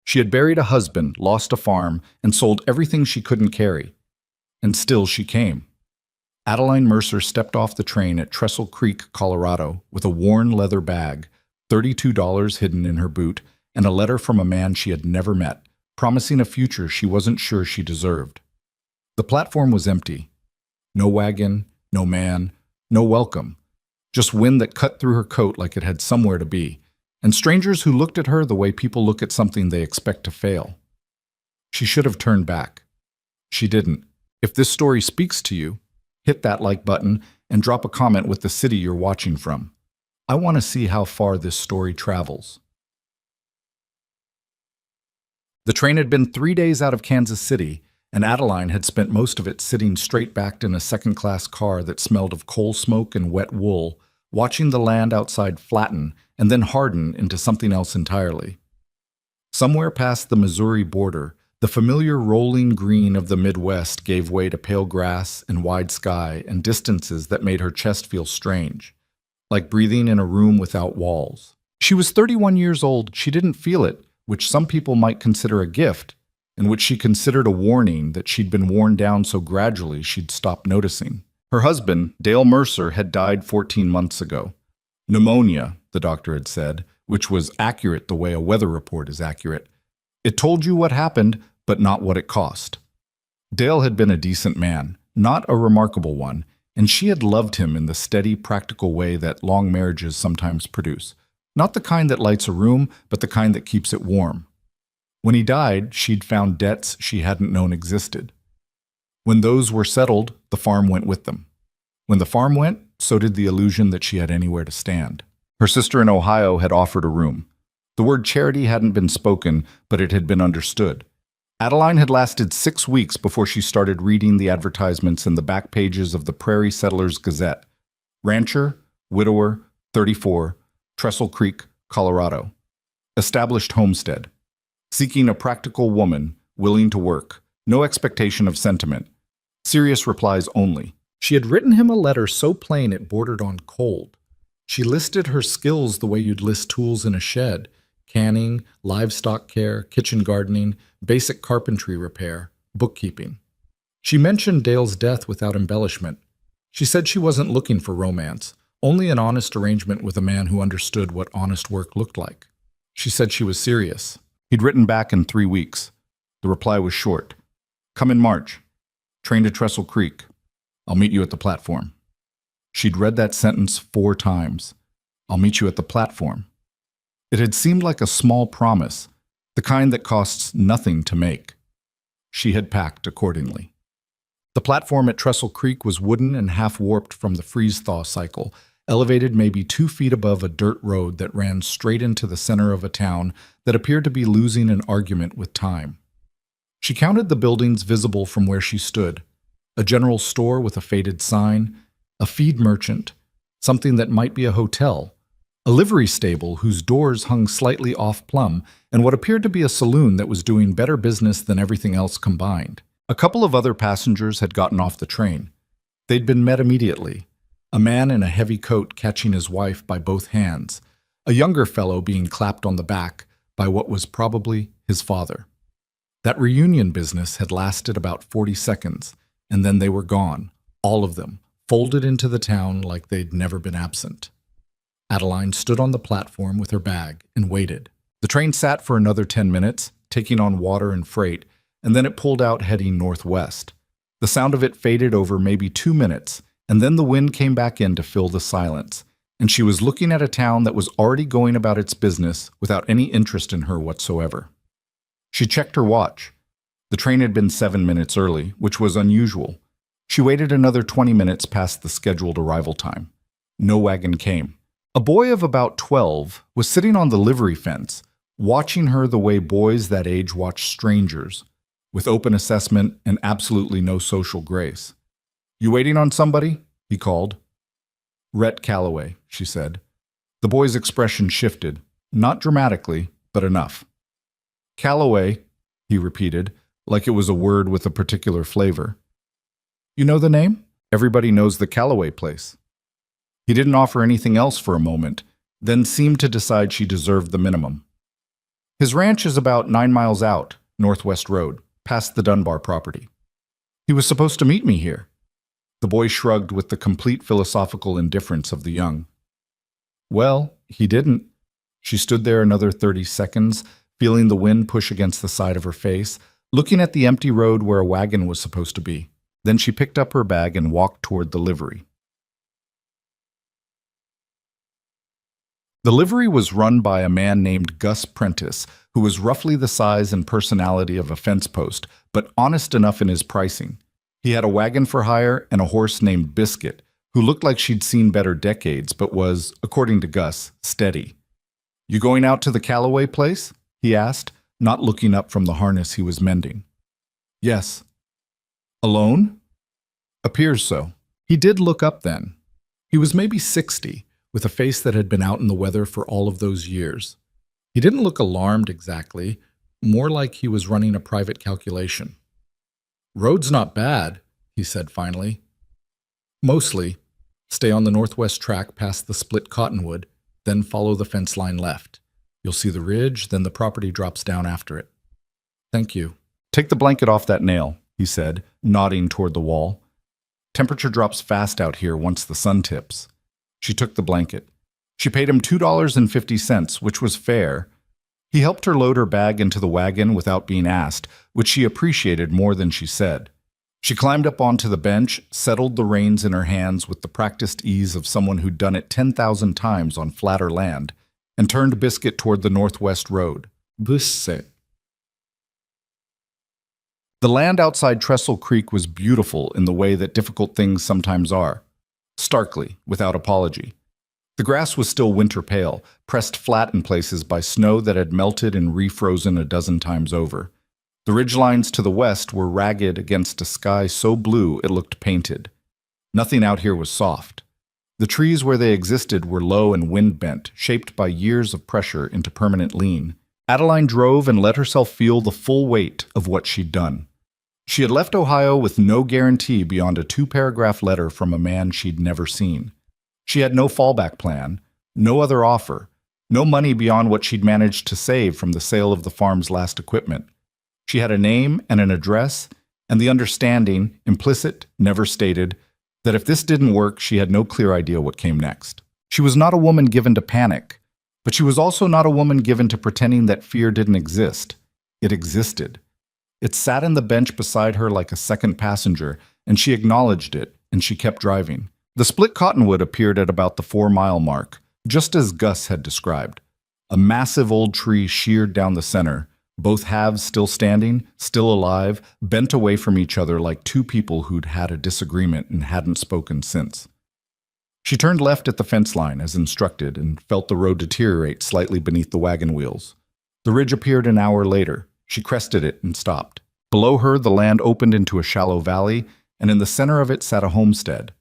She had buried a husband, lost a farm, and sold everything she couldn't carry. And still she came. Adeline Mercer stepped off the train at Trestle Creek, Colorado, with a worn leather bag, $32 hidden in her boot, and a letter from a man she had never met, promising a future she wasn't sure she deserved. The platform was empty. No wagon, no man, no welcome. Just wind that cut through her coat like it had somewhere to be, and strangers who looked at her the way people look at something they expect to fail. She should have turned back. She didn't. If this story speaks to you, hit that like button and drop a comment with the city you're watching from. I want to see how far this story travels. The train had been 3 days out of Kansas City, and Adeline had spent most of it sitting straight-backed in a second-class car that smelled of coal smoke and wet wool, watching the land outside flatten and then harden into something else entirely. Somewhere past the Missouri border, the familiar rolling green of the Midwest gave way to pale grass and wide sky and distances that made her chest feel strange, like breathing in a room without walls. She was 31 years old. She didn't feel it, which some people might consider a gift, and which she considered a warning that she'd been worn down so gradually she'd stopped noticing. Her husband, Dale Mercer, had died 14 months ago. Pneumonia, the doctor had said, which was accurate the way a weather report is accurate. It told you what happened, but not what it cost. Dale had been a decent man, not a remarkable one, and she had loved him in the steady, practical way that long marriages sometimes produce. Not the kind that lights a room, but the kind that keeps it warm. When he died, she'd found debts she hadn't known existed. When those were settled, the farm went with them. When the farm went, so did the illusion that she had anywhere to stand. Her sister in Ohio had offered a room. The word charity hadn't been spoken, but it had been understood. Adeline had lasted 6 weeks before she started reading the advertisements in the back pages of the Prairie Settlers Gazette. Rancher, widower, 34, Trestle Creek, Colorado. Established homestead. Seeking a practical woman, willing to work. No expectation of sentiment. Serious replies only. She had written him a letter so plain it bordered on cold. She listed her skills the way you'd list tools in a shed. Canning, livestock care, kitchen gardening, basic carpentry repair, bookkeeping. She mentioned Dale's death without embellishment. She said she wasn't looking for romance, only an honest arrangement with a man who understood what honest work looked like. She said she was serious. He'd written back in 3 weeks. The reply was short. Come in March. Train to Trestle Creek. I'll meet you at the platform. She'd read that sentence 4 times. I'll meet you at the platform. It had seemed like a small promise, the kind that costs nothing to make. She had packed accordingly. The platform at Trestle Creek was wooden and half-warped from the freeze-thaw cycle, elevated maybe 2 feet above a dirt road that ran straight into the center of a town that appeared to be losing an argument with time. She counted the buildings visible from where she stood: a general store with a faded sign, a feed merchant, something that might be a hotel, a livery stable whose doors hung slightly off-plumb, and what appeared to be a saloon that was doing better business than everything else combined. A couple of other passengers had gotten off the train. They'd been met immediately. A man in a heavy coat catching his wife by both hands, a younger fellow being clapped on the back by what was probably his father. That reunion business had lasted about 40 seconds, and then they were gone, all of them, folded into the town like they'd never been absent. Adeline stood on the platform with her bag and waited. The train sat for another 10 minutes, taking on water and freight, and then it pulled out heading northwest. The sound of it faded over maybe 2 minutes, and then the wind came back in to fill the silence, and she was looking at a town that was already going about its business without any interest in her whatsoever. She checked her watch. The train had been 7 minutes early, which was unusual. She waited another 20 minutes past the scheduled arrival time. No wagon came. A boy of about 12 was sitting on the livery fence, watching her the way boys that age watch strangers, with open assessment and absolutely no social grace. "You waiting on somebody?" he called. "Rhett Calloway," she said. The boy's expression shifted, not dramatically, but enough. "Calloway," he repeated, like it was a word with a particular flavor. "You know the name? Everybody knows the Calloway place." He didn't offer anything else for a moment, then seemed to decide she deserved the minimum. His ranch is about 9 miles out, Northwest Road, past the Dunbar property. He was supposed to meet me here. The boy shrugged with the complete philosophical indifference of the young. Well, he didn't. She stood there another 30 seconds, feeling the wind push against the side of her face, looking at the empty road where a wagon was supposed to be. Then she picked up her bag and walked toward the livery. The livery was run by a man named Gus Prentice, who was roughly the size and personality of a fence post, but honest enough in his pricing. He had a wagon for hire and a horse named Biscuit, who looked like she'd seen better decades, but was, according to Gus, steady. "You going out to the Calloway place?" he asked, not looking up from the harness he was mending. "Yes." "Alone?" "Appears so." He did look up then. He was maybe 60, with a face that had been out in the weather for all of those years. He didn't look alarmed exactly, more like he was running a private calculation. "Road's not bad," he said finally. "Mostly. Stay on the northwest track past the split cottonwood, then follow the fence line left. You'll see the ridge, then the property drops down after it." "Thank you." "Take the blanket off that nail," he said, nodding toward the wall. "Temperature drops fast out here once the sun tips." She took the blanket. She paid him $2.50, which was fair. He helped her load her bag into the wagon without being asked, which she appreciated more than she said. She climbed up onto the bench, settled the reins in her hands with the practiced ease of someone who'd done it 10,000 times on flatter land, and turned Biscuit toward the northwest road. Biscuit. The land outside Trestle Creek was beautiful in the way that difficult things sometimes are. Starkly, without apology. The grass was still winter pale, pressed flat in places by snow that had melted and refrozen a dozen times over. The ridgelines to the west were ragged against a sky so blue it looked painted. Nothing out here was soft. The trees where they existed were low and wind-bent, shaped by years of pressure into permanent lean. Adeline drove and let herself feel the full weight of what she'd done. She had left Ohio with no guarantee beyond a 2-paragraph letter from a man she'd never seen. She had no fallback plan, no other offer, no money beyond what she'd managed to save from the sale of the farm's last equipment. She had a name and an address, and the understanding, implicit, never stated, that if this didn't work, she had no clear idea what came next. She was not a woman given to panic, but she was also not a woman given to pretending that fear didn't exist. It existed. It sat in the bench beside her like a second passenger, and she acknowledged it, and she kept driving. The split cottonwood appeared at about the 4-mile mark, just as Gus had described. A massive old tree sheared down the center, both halves still standing, still alive, bent away from each other like two people who'd had a disagreement and hadn't spoken since. She turned left at the fence line, as instructed, and felt the road deteriorate slightly beneath the wagon wheels. The ridge appeared an hour later. She crested it and stopped. Below her, the land opened into a shallow valley, and in the center of it sat a homestead.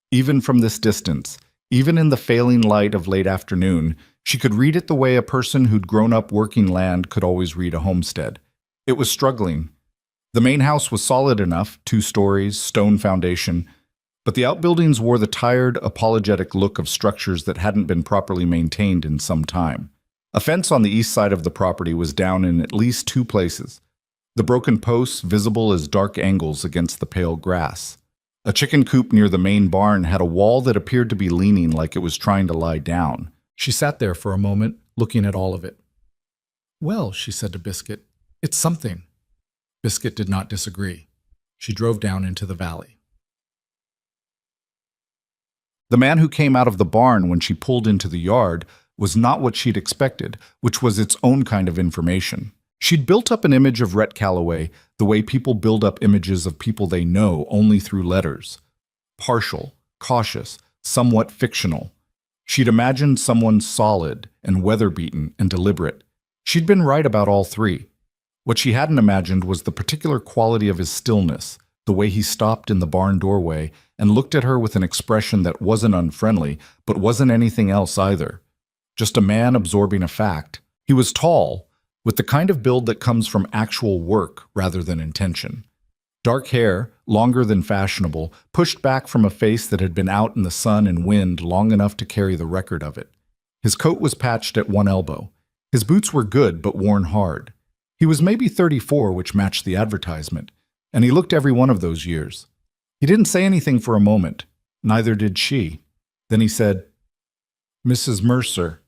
Even from this distance, even in the failing light of late afternoon, she could read it the way a person who'd grown up working land could always read a homestead. It was struggling. The main house was solid enough, 2 stories, stone foundation, but the outbuildings wore the tired, apologetic look of structures that hadn't been properly maintained in some time. A fence on the east side of the property was down in at least 2 places, the broken posts visible as dark angles against the pale grass. A chicken coop near the main barn had a wall that appeared to be leaning like it was trying to lie down. She sat there for a moment, looking at all of it. "Well," she said to Biscuit, "it's something." Biscuit did not disagree. She drove down into the valley. The man who came out of the barn when she pulled into the yard was not what she'd expected, which was its own kind of information. She'd built up an image of Rhett Calloway the way people build up images of people they know only through letters. Partial, cautious, somewhat fictional. She'd imagined someone solid and weather-beaten and deliberate. She'd been right about all 3. What she hadn't imagined was the particular quality of his stillness, the way he stopped in the barn doorway and looked at her with an expression that wasn't unfriendly, but wasn't anything else either. Just a man absorbing a fact. He was tall, with the kind of build that comes from actual work rather than intention. Dark hair, longer than fashionable, pushed back from a face that had been out in the sun and wind long enough to carry the record of it. His coat was patched at one elbow. His boots were good but worn hard. He was maybe 34, which matched the advertisement, and he looked every one of those years. He didn't say anything for a moment. Neither did she. Then he said, "Mrs. Mercer."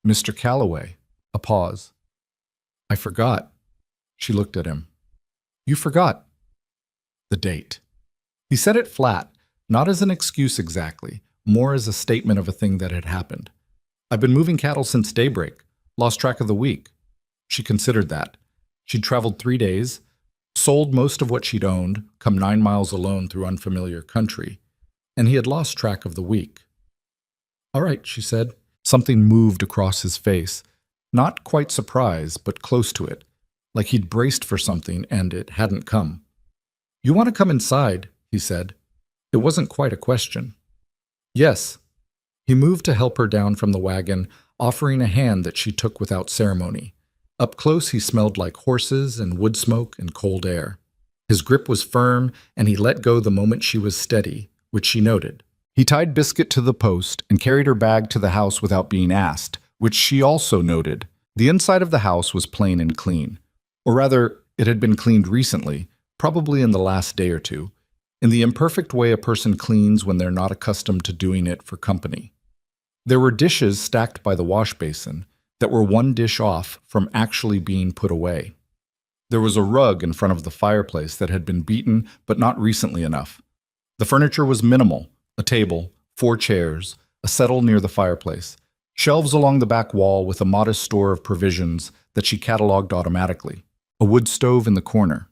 "Mr. Calloway." A pause. "I forgot." She looked at him. "You forgot." "The date." He said it flat, not as an excuse exactly, more as a statement of a thing that had happened. "I've been moving cattle since daybreak. Lost track of the week." She considered that. She'd traveled 3 days, sold most of what she'd owned, come 9 miles alone through unfamiliar country, and he had lost track of the week. "All right," she said. Something moved across his face, not quite surprise, but close to it, like he'd braced for something and it hadn't come. "You want to come inside?" he said. It wasn't quite a question. "Yes." He moved to help her down from the wagon, offering a hand that she took without ceremony. Up close he smelled like horses and wood smoke and cold air. His grip was firm, and he let go the moment she was steady, which she noted. He tied Biscuit to the post and carried her bag to the house without being asked, which she also noted. The inside of the house was plain and clean. Or rather, it had been cleaned recently, probably in the last day or two, in the imperfect way a person cleans when they're not accustomed to doing it for company. There were dishes stacked by the wash basin that were one dish off from actually being put away. There was a rug in front of the fireplace that had been beaten, but not recently enough. The furniture was minimal: a table, 4 chairs, a settle near the fireplace, shelves along the back wall with a modest store of provisions that she cataloged automatically, a wood stove in the corner.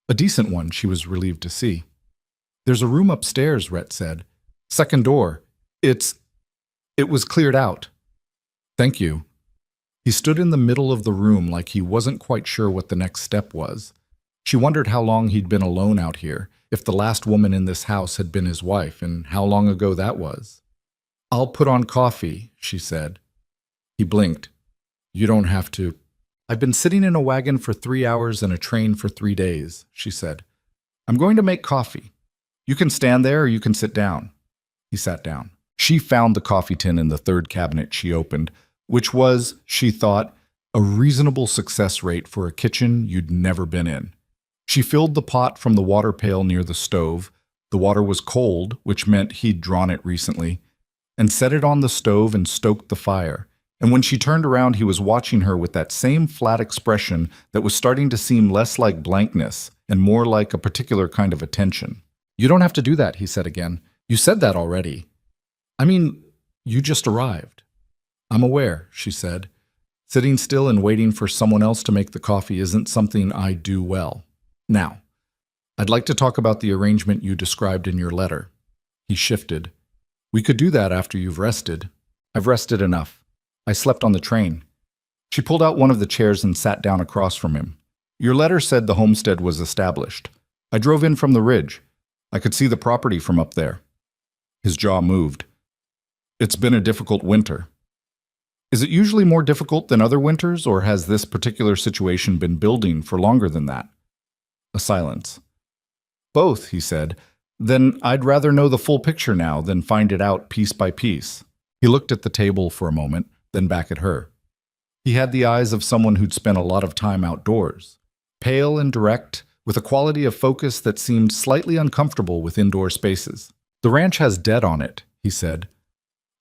A decent one, she was relieved to see. "There's a room upstairs," Rhett said. "Second door. It was cleared out." "Thank you." He stood in the middle of the room like he wasn't quite sure what the next step was. She wondered how long he'd been alone out here, if the last woman in this house had been his wife, and how long ago that was. "I'll put on coffee," she said. He blinked. "You don't have to." "I've been sitting in a wagon for 3 hours and a train for 3 days," she said. "I'm going to make coffee. You can stand there or you can sit down." He sat down. She found the coffee tin in the third cabinet she opened, which was, she thought, a reasonable success rate for a kitchen you'd never been in. She filled the pot from the water pail near the stove. The water was cold, which meant he'd drawn it recently, and set it on the stove and stoked the fire. And when she turned around, he was watching her with that same flat expression that was starting to seem less like blankness and more like a particular kind of attention. "You don't have to do that," he said again. "You said that already. I mean, you just arrived." "I'm aware," she said. "Sitting still and waiting for someone else to make the coffee isn't something I do well. Now, I'd like to talk about the arrangement you described in your letter." He shifted. "We could do that after you've rested." "I've rested enough. I slept on the train." She pulled out one of the chairs and sat down across from him. "Your letter said the homestead was established. I drove in from the ridge. I could see the property from up there." His jaw moved. "It's been a difficult winter." "Is it usually more difficult than other winters, or has this particular situation been building for longer than that?" A silence. "Both," he said. "Then I'd rather know the full picture now than find it out piece by piece." He looked at the table for a moment, then back at her. He had the eyes of someone who'd spent a lot of time outdoors, pale and direct, with a quality of focus that seemed slightly uncomfortable with indoor spaces. "The ranch has debt on it," he said.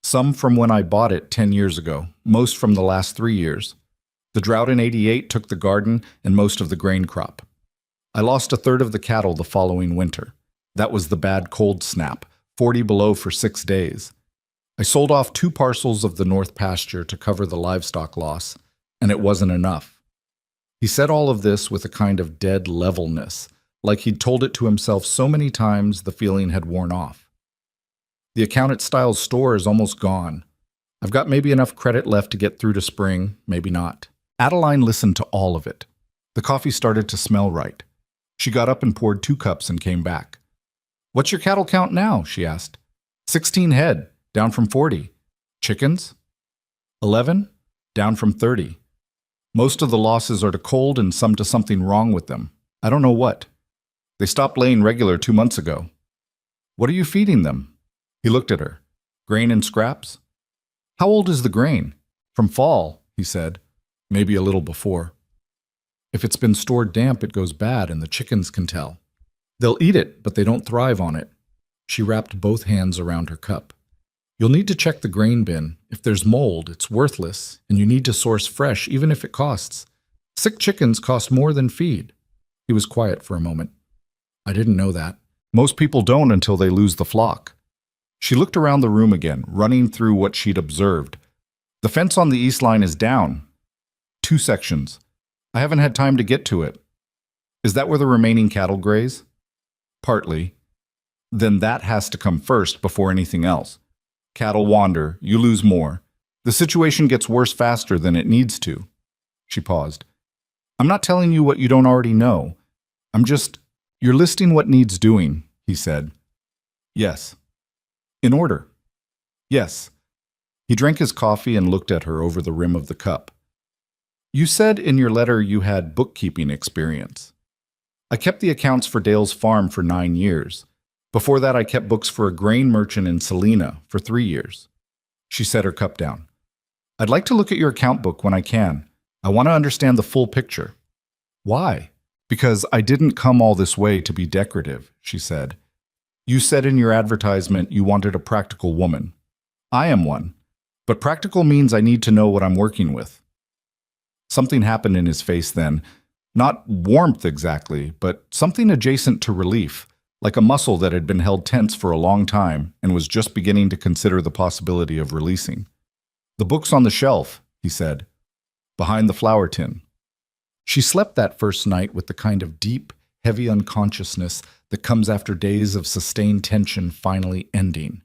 "Some from when I bought it 10 years ago, most from the last 3 years. The drought in '88 took the garden and most of the grain crop. I lost a third of the cattle the following winter. That was the bad cold snap, 40 below for 6 days. I sold off 2 parcels of the north pasture to cover the livestock loss, and it wasn't enough." He said all of this with a kind of dead levelness, like he'd told it to himself so many times the feeling had worn off. "The account at Styles' store is almost gone. I've got maybe enough credit left to get through to spring, maybe not." Adeline listened to all of it. The coffee started to smell right. She got up and poured 2 cups and came back. "What's your cattle count now?" she asked. 16 head, down from 40. "Chickens?" 11, down from 30. "Most of the losses are to cold and some to something wrong with them. I don't know what. They stopped laying regular 2 months ago." "What are you feeding them?" He looked at her. "Grain and scraps?" "How old is the grain?" "From fall," he said. Maybe a little before. If it's been stored damp, it goes bad and the chickens can tell. They'll eat it, but they don't thrive on it. She wrapped both hands around her cup. You'll need to check the grain bin. If there's mold, it's worthless, and you need to source fresh, even if it costs. Sick chickens cost more than feed. He was quiet for a moment. I didn't know that. Most people don't until they lose the flock. She looked around the room again, running through what she'd observed. The fence on the east line is down. 2 sections. I haven't had time to get to it. Is that where the remaining cattle graze? Partly. Then that has to come first before anything else. Cattle wander, you lose more. The situation gets worse faster than it needs to. She paused. I'm not telling you what you don't already know. You're listing what needs doing, he said. Yes. In order. Yes. He drank his coffee and looked at her over the rim of the cup. You said in your letter you had bookkeeping experience. I kept the accounts for Dale's farm for 9 years. Before that, I kept books for a grain merchant in Salina for 3 years. She set her cup down. I'd like to look at your account book when I can. I want to understand the full picture. Why? Because I didn't come all this way to be decorative, she said. You said in your advertisement you wanted a practical woman. I am one. But practical means I need to know what I'm working with. Something happened in his face then. Not warmth exactly, but something adjacent to relief. Like a muscle that had been held tense for a long time and was just beginning to consider the possibility of releasing. The book's on the shelf, he said, behind the flour tin. She slept that first night with the kind of deep, heavy unconsciousness that comes after days of sustained tension finally ending.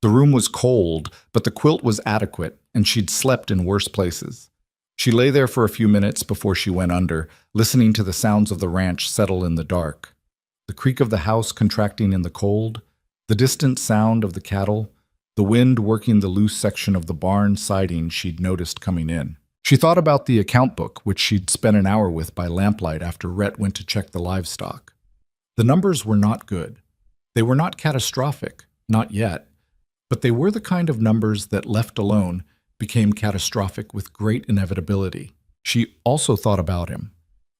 The room was cold, but the quilt was adequate, and she'd slept in worse places. She lay there for a few minutes before she went under, listening to the sounds of the ranch settle in the dark. The creak of the house contracting in the cold, the distant sound of the cattle, the wind working the loose section of the barn siding she'd noticed coming in. She thought about the account book, which she'd spent an hour with by lamplight after Rhett went to check the livestock. The numbers were not good. They were not catastrophic, not yet, but they were the kind of numbers that, left alone, became catastrophic with great inevitability. She also thought about him.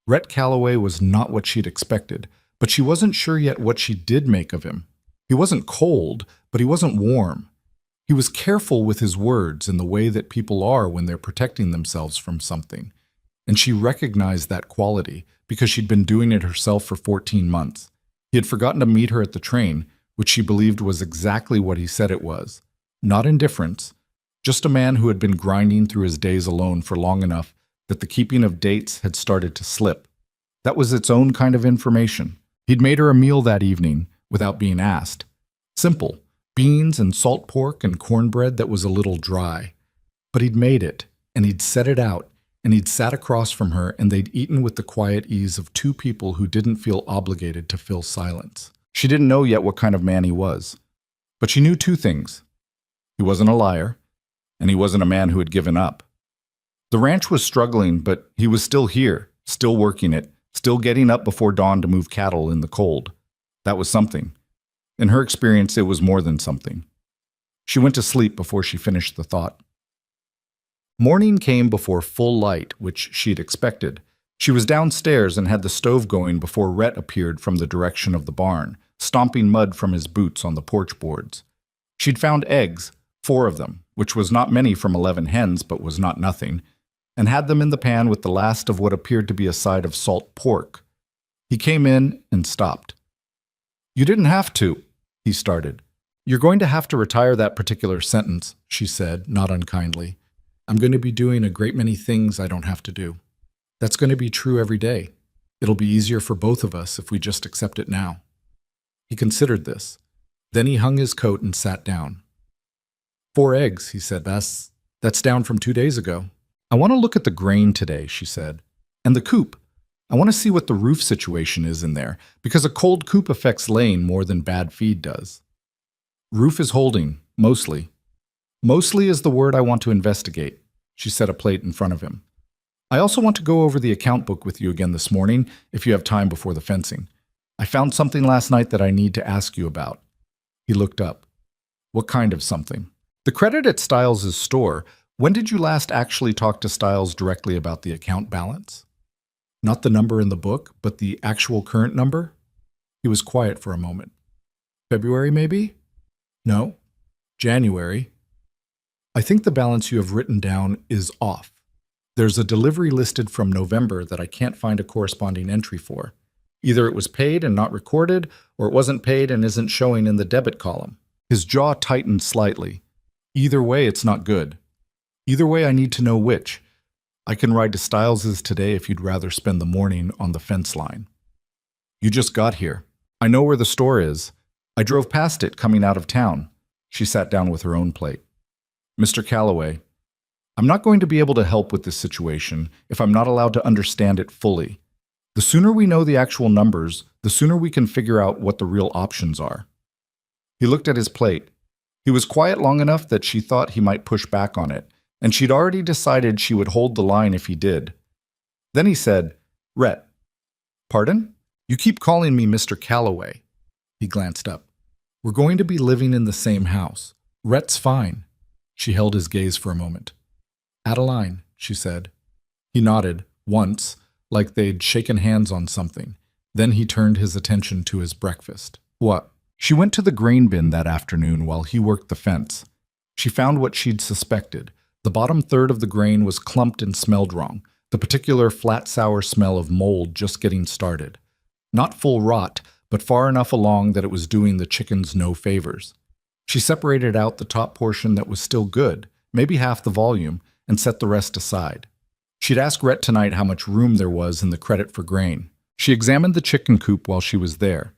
Rhett Calloway was not what she'd expected, but she wasn't sure yet what she did make of him. He wasn't cold, but he wasn't warm. He was careful with his words in the way that people are when they're protecting themselves from something. And she recognized that quality because she'd been doing it herself for 14 months. He had forgotten to meet her at the train, which she believed was exactly what he said it was. Not indifference, just a man who had been grinding through his days alone for long enough that the keeping of dates had started to slip. That was its own kind of information. He'd made her a meal that evening without being asked. Simple, beans and salt pork and cornbread that was a little dry. But he'd made it, and he'd set it out, and he'd sat across from her, and they'd eaten with the quiet ease of two people who didn't feel obligated to fill silence. She didn't know yet what kind of man he was. But she knew 2 things. He wasn't a liar, and he wasn't a man who had given up. The ranch was struggling, but he was still here, still working it, still getting up before dawn to move cattle in the cold. That was something. In her experience, it was more than something. She went to sleep before she finished the thought. Morning came before full light, which she'd expected. She was downstairs and had the stove going before Rhett appeared from the direction of the barn, stomping mud from his boots on the porch boards. She'd found eggs, 4 of them, which was not many from 11 hens, but was not nothing, and had them in the pan with the last of what appeared to be a side of salt pork. He came in and stopped. You didn't have to, he started. You're going to have to retire that particular sentence, she said, not unkindly. I'm going to be doing a great many things I don't have to do. That's going to be true every day. It'll be easier for both of us if we just accept it now. He considered this. Then he hung his coat and sat down. 4 eggs, he said. That's down from 2 days ago. I want to look at the grain today, she said. And the coop. I want to see what the roof situation is in there, because a cold coop affects laying more than bad feed does. Roof is holding, mostly. Mostly is the word I want to investigate. She set a plate in front of him. I also want to go over the account book with you again this morning, if you have time before the fencing. I found something last night that I need to ask you about. He looked up. What kind of something? The credit at Stiles' store When did you last actually talk to Stiles directly about the account balance? Not the number in the book, but the actual current number? He was quiet for a moment. February, maybe? No. January. I think the balance you have written down is off. There's a delivery listed from November that I can't find a corresponding entry for. Either it was paid and not recorded, or it wasn't paid and isn't showing in the debit column. His jaw tightened slightly. Either way, it's not good. Either way, I need to know which. I can ride to Stiles's today if you'd rather spend the morning on the fence line. You just got here. I know where the store is. I drove past it coming out of town. She sat down with her own plate. Mr. Calloway, I'm not going to be able to help with this situation if I'm not allowed to understand it fully. The sooner we know the actual numbers, the sooner we can figure out what the real options are. He looked at his plate. He was quiet long enough that she thought he might push back on it, and she'd already decided she would hold the line if he did. Then he said, Rhett. Pardon? You keep calling me Mr. Calloway. He glanced up. We're going to be living in the same house. Rhett's fine. She held his gaze for a moment. Adeline, she said. He nodded, once, like they'd shaken hands on something. Then he turned his attention to his breakfast. What? She went to the grain bin that afternoon while he worked the fence. She found what she'd suspected. The bottom third of the grain was clumped and smelled wrong, the particular flat sour smell of mold just getting started. Not full rot, but far enough along that it was doing the chickens no favors. She separated out the top portion that was still good, maybe half the volume, and set the rest aside. She'd asked Rhett tonight how much room there was in the credit for grain. She examined the chicken coop while she was there.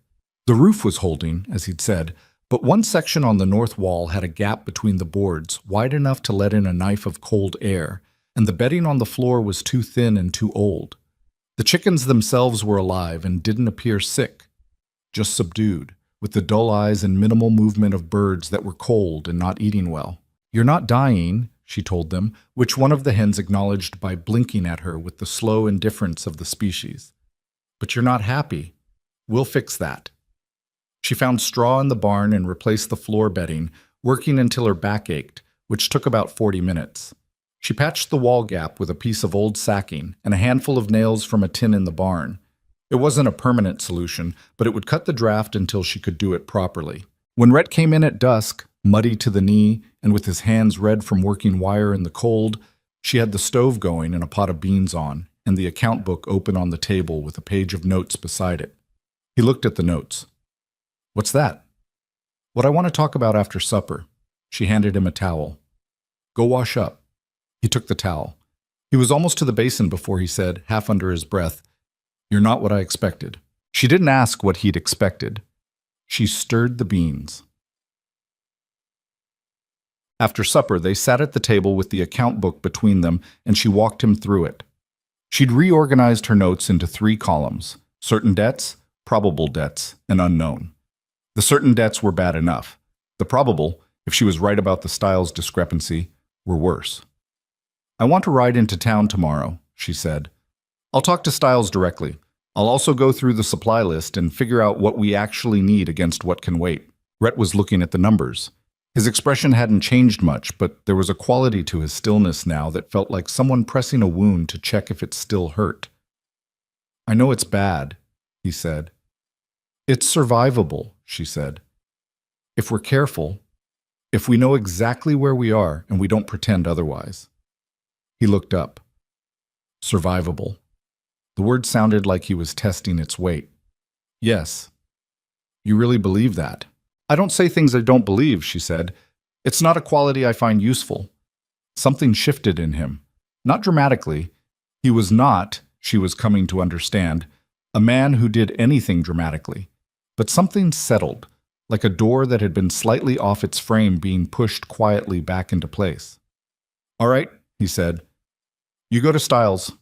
The roof was holding, as he'd said, but one section on the north wall had a gap between the boards wide enough to let in a knife of cold air, and the bedding on the floor was too thin and too old. The chickens themselves were alive and didn't appear sick, just subdued, with the dull eyes and minimal movement of birds that were cold and not eating well. You're not dying, she told them, which one of the hens acknowledged by blinking at her with the slow indifference of the species. But you're not happy. We'll fix that. She found straw in the barn and replaced the floor bedding, working until her back ached, which took about 40 minutes. She patched the wall gap with a piece of old sacking and a handful of nails from a tin in the barn. It wasn't a permanent solution, but it would cut the draft until she could do it properly. When Rhett came in at dusk, muddy to the knee and with his hands red from working wire in the cold, she had the stove going and a pot of beans on, and the account book open on the table with a page of notes beside it. He looked at the notes. What's that? What I want to talk about after supper. She handed him a towel. Go wash up. He took the towel. He was almost to the basin before he said, half under his breath, You're not what I expected. She didn't ask what he'd expected. She stirred the beans. After supper, they sat at the table with the account book between them, and she walked him through it. She'd reorganized her notes into 3 columns: certain debts, probable debts, and unknown. The certain debts were bad enough. The probable, if she was right about the Stiles discrepancy, were worse. I want to ride into town tomorrow, she said. I'll talk to Stiles directly. I'll also go through the supply list and figure out what we actually need against what can wait. Rhett was looking at the numbers. His expression hadn't changed much, but there was a quality to his stillness now that felt like someone pressing a wound to check if it still hurt. I know it's bad, he said. It's survivable, she said. If we're careful, if we know exactly where we are and we don't pretend otherwise. He looked up. Survivable. The word sounded like he was testing its weight. Yes. You really believe that? I don't say things I don't believe, she said. It's not a quality I find useful. Something shifted in him. Not dramatically. He was not, she was coming to understand, a man who did anything dramatically. But something settled, like a door that had been slightly off its frame being pushed quietly back into place. All right, he said. You go to Stiles.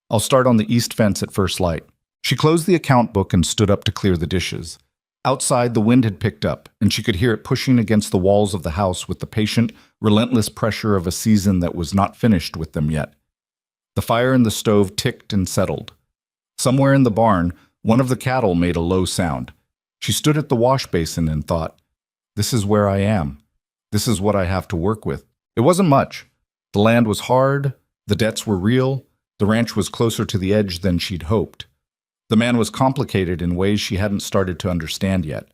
I'll start on the east fence at first light. She closed the account book and stood up to clear the dishes. Outside, the wind had picked up, and she could hear it pushing against the walls of the house with the patient, relentless pressure of a season that was not finished with them yet. The fire in the stove ticked and settled. Somewhere in the barn, one of the cattle made a low sound. She stood at the wash basin and thought, this is where I am. This is what I have to work with. It wasn't much. The land was hard, the debts were real, the ranch was closer to the edge than she'd hoped. The man was complicated in ways she hadn't started to understand yet.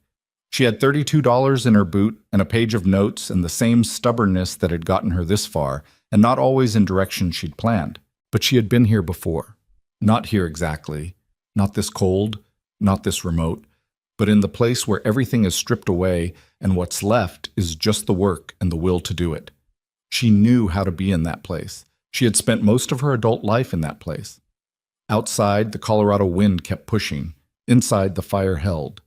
She had $32 in her boot and a page of notes and the same stubbornness that had gotten her this far, and not always in directions she'd planned. But she had been here before. Not here exactly, not this cold, not this remote, but in the place where everything is stripped away and what's left is just the work and the will to do it. She knew how to be in that place. She had spent most of her adult life in that place. Outside, the Colorado wind kept pushing. Inside, the fire held.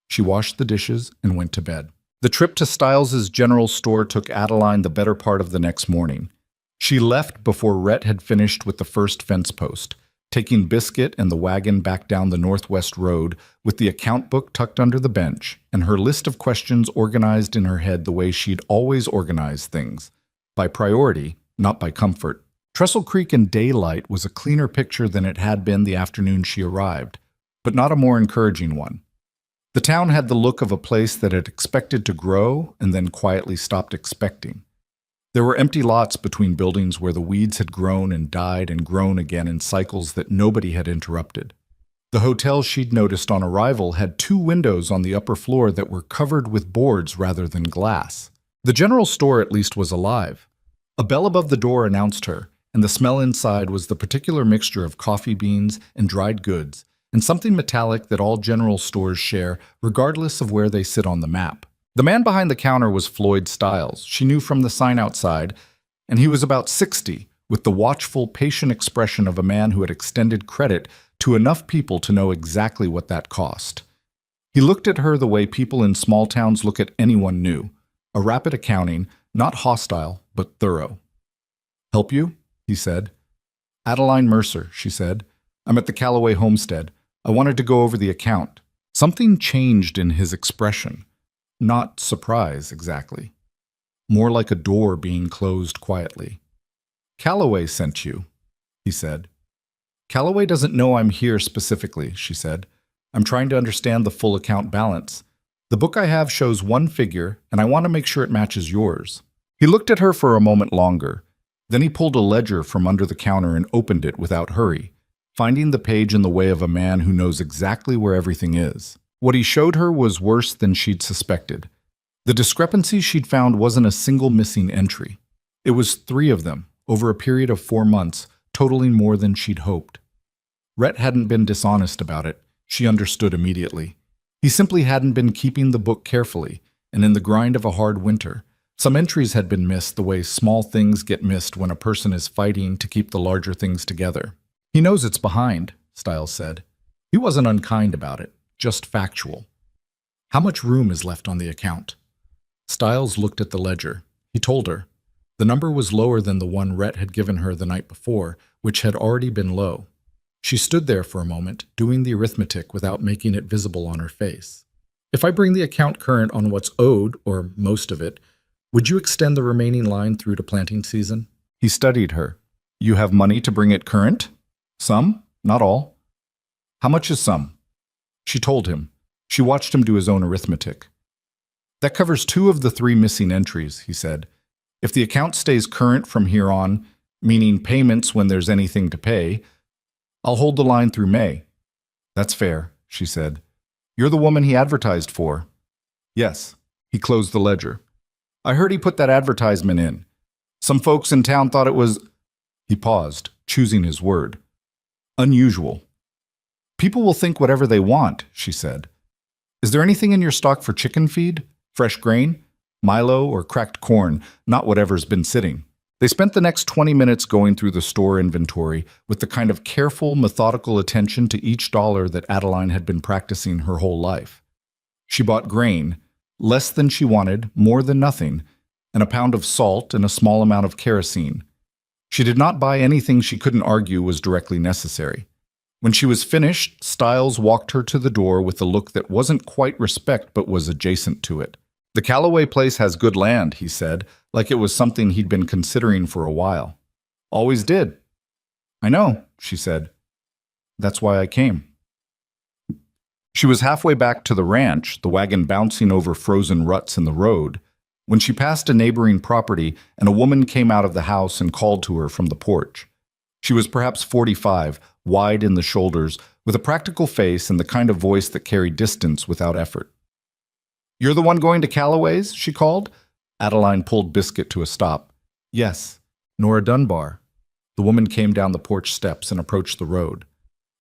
She washed the dishes and went to bed. The trip to Stiles's general store took Adeline the better part of the next morning. She left before Rhett had finished with the first fence post, taking Biscuit and the wagon back down the northwest road with the account book tucked under the bench and her list of questions organized in her head the way she'd always organized things, by priority, not by comfort. Trestle Creek in daylight was a cleaner picture than it had been the afternoon she arrived, but not a more encouraging one. The town had the look of a place that had expected to grow and then quietly stopped expecting. There were empty lots between buildings where the weeds had grown and died and grown again in cycles that nobody had interrupted. The hotel she'd noticed on arrival had 2 windows on the upper floor that were covered with boards rather than glass. The general store at least was alive. A bell above the door announced her, and the smell inside was the particular mixture of coffee beans and dried goods, and something metallic that all general stores share, regardless of where they sit on the map. The man behind the counter was Floyd Stiles, she knew from the sign outside, and he was about 60, with the watchful, patient expression of a man who had extended credit to enough people to know exactly what that cost. He looked at her the way people in small towns look at anyone new, a rapid accounting, not hostile, but thorough. "Help you?" he said. "Adeline Mercer," she said. "I'm at the Callaway Homestead. I wanted to go over the account." Something changed in his expression. Not surprise, exactly. More like a door being closed quietly. "Callaway sent you," he said. "Callaway doesn't know I'm here specifically," she said. "I'm trying to understand the full account balance. The book I have shows one figure, and I want to make sure it matches yours." He looked at her for a moment longer. Then he pulled a ledger from under the counter and opened it without hurry, finding the page in the way of a man who knows exactly where everything is. What he showed her was worse than she'd suspected. The discrepancy she'd found wasn't a single missing entry. It was 3 of them, over a period of 4 months, totaling more than she'd hoped. Rhett hadn't been dishonest about it, she understood immediately. He simply hadn't been keeping the book carefully, and in the grind of a hard winter, some entries had been missed the way small things get missed when a person is fighting to keep the larger things together. "He knows it's behind," Stiles said. He wasn't unkind about it, just factual. "How much room is left on the account?" Stiles looked at the ledger. He told her. The number was lower than the one Rhett had given her the night before, which had already been low. She stood there for a moment, doing the arithmetic without making it visible on her face. "If I bring the account current on what's owed, or most of it, would you extend the remaining line through to planting season?" He studied her. "You have money to bring it current?" "Some, not all." "How much is some?" She told him. She watched him do his own arithmetic. "That covers 2 of the 3 missing entries," he said. "If the account stays current from here on, meaning payments when there's anything to pay, I'll hold the line through May." "That's fair," she said. "You're the woman he advertised for." "Yes." He closed the ledger. "I heard he put that advertisement in. Some folks in town thought it was—" He paused, choosing his word. "Unusual." "People will think whatever they want," she said. "Is there anything in your stock for chicken feed? Fresh grain? Milo or cracked corn, not whatever's been sitting?" They spent the next 20 minutes going through the store inventory with the kind of careful, methodical attention to each dollar that Adeline had been practicing her whole life. She bought grain, less than she wanted, more than nothing, and a pound of salt and a small amount of kerosene. She did not buy anything she couldn't argue was directly necessary. When she was finished, Stiles walked her to the door with a look that wasn't quite respect but was adjacent to it. "The Callaway place has good land," he said, like it was something he'd been considering for a while. "Always did." "I know," she said. "That's why I came." She was halfway back to the ranch, the wagon bouncing over frozen ruts in the road. when she passed a neighboring property and a woman came out of the house and called to her from the porch. She was perhaps 45, wide in the shoulders, with a practical face and the kind of voice that carried distance without effort. "You're the one going to Calloway's?" she called. Adeline pulled Biscuit to a stop. "Yes, Nora Dunbar." The woman came down the porch steps and approached the road.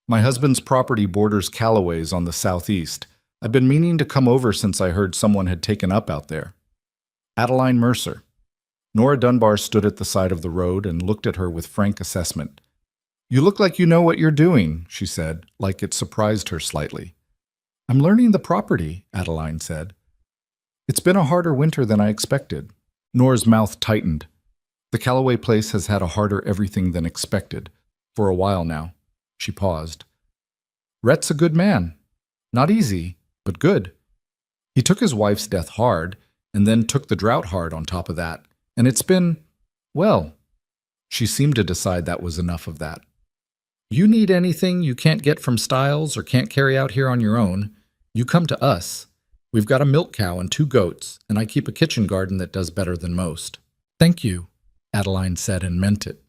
"My husband's property borders Calloway's on the southeast. I've been meaning to come over since I heard someone had taken up out there." Adeline Mercer. Nora Dunbar stood at the side of the road and looked at her with frank assessment. "You look like you know what you're doing," she said, like it surprised her slightly. "I'm learning the property," Adeline said. "It's been a harder winter than I expected." Nora's mouth tightened. "The Calloway place has had a harder everything than expected. For a while now." She paused. "Rhett's a good man. Not easy, but good. He took his wife's death hard, and then took the drought hard on top of that. And it's been, well," she seemed to decide that was enough of that. "You need anything you can't get from Styles or can't carry out here on your own, you come to us. We've got a milk cow and 2 goats, and I keep a kitchen garden that does better than most." "Thank you," Adeline said and meant it.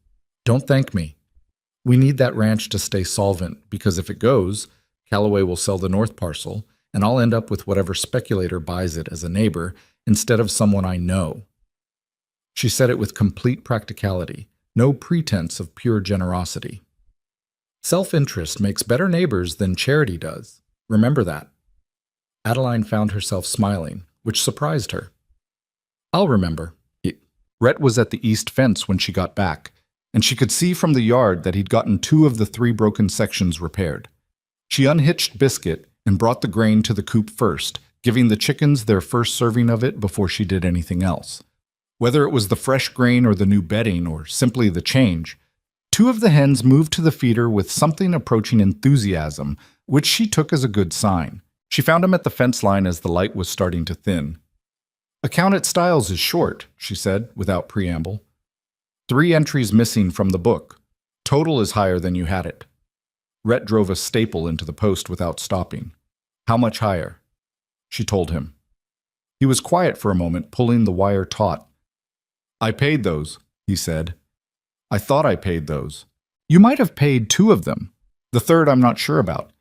"Don't thank me. We need that ranch to stay solvent, because if it goes, Calloway will sell the north parcel, and I'll end up with whatever speculator buys it as a neighbor instead of someone I know." She said it with complete practicality, no pretense of pure generosity. "Self-interest makes better neighbors than charity does. Remember that." Adeline found herself smiling, which surprised her. "I'll remember." Rhett was at the east fence when she got back, and she could see from the yard that he'd gotten 2 of the 3 broken sections repaired. She unhitched Biscuit and brought the grain to the coop first, giving the chickens their first serving of it before she did anything else. Whether it was the fresh grain or the new bedding or simply the change, 2 of the hens moved to the feeder with something approaching enthusiasm, which she took as a good sign. She found him at the fence line as the light was starting to thin. "Account at Styles is short," she said, without preamble. 3 entries missing from the book. Total is higher than you had it." Rhett drove a staple into the post without stopping. "How much higher?" She told him. He was quiet for a moment, pulling the wire taut. "I paid those," he said. "I thought I paid those." "You might have paid 2 of them. The third I'm not sure about.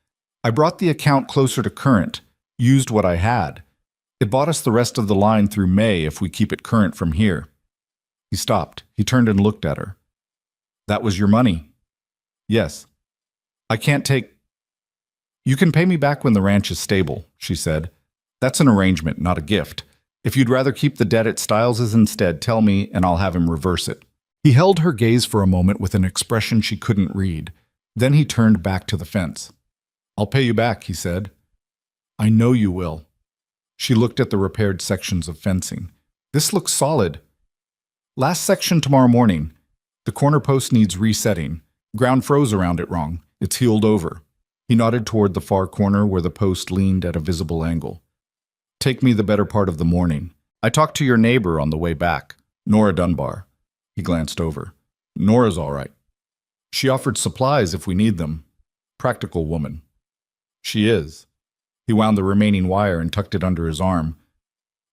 I brought the account closer to current, used what I had. It bought us the rest of the line through May if we keep it current from here." He stopped. He turned and looked at her. "That was your money?" "Yes." "I can't take—" "You can pay me back when the ranch is stable," she said. "That's an arrangement, not a gift. If you'd rather keep the debt at Styles's instead, tell me and I'll have him reverse it." He held her gaze for a moment with an expression she couldn't read. Then he turned back to the fence. "I'll pay you back," he said. "I know you will." She looked at the repaired sections of fencing. "This looks solid." "Last section tomorrow morning. The corner post needs resetting. Ground froze around it wrong. It's healed over." He nodded toward the far corner where the post leaned at a visible angle. "Take me the better part of the morning. I talked to your neighbor on the way back, Nora Dunbar." He glanced over. "Nora's all right. She offered supplies if we need them. Practical woman." "She is." He wound the remaining wire and tucked it under his arm.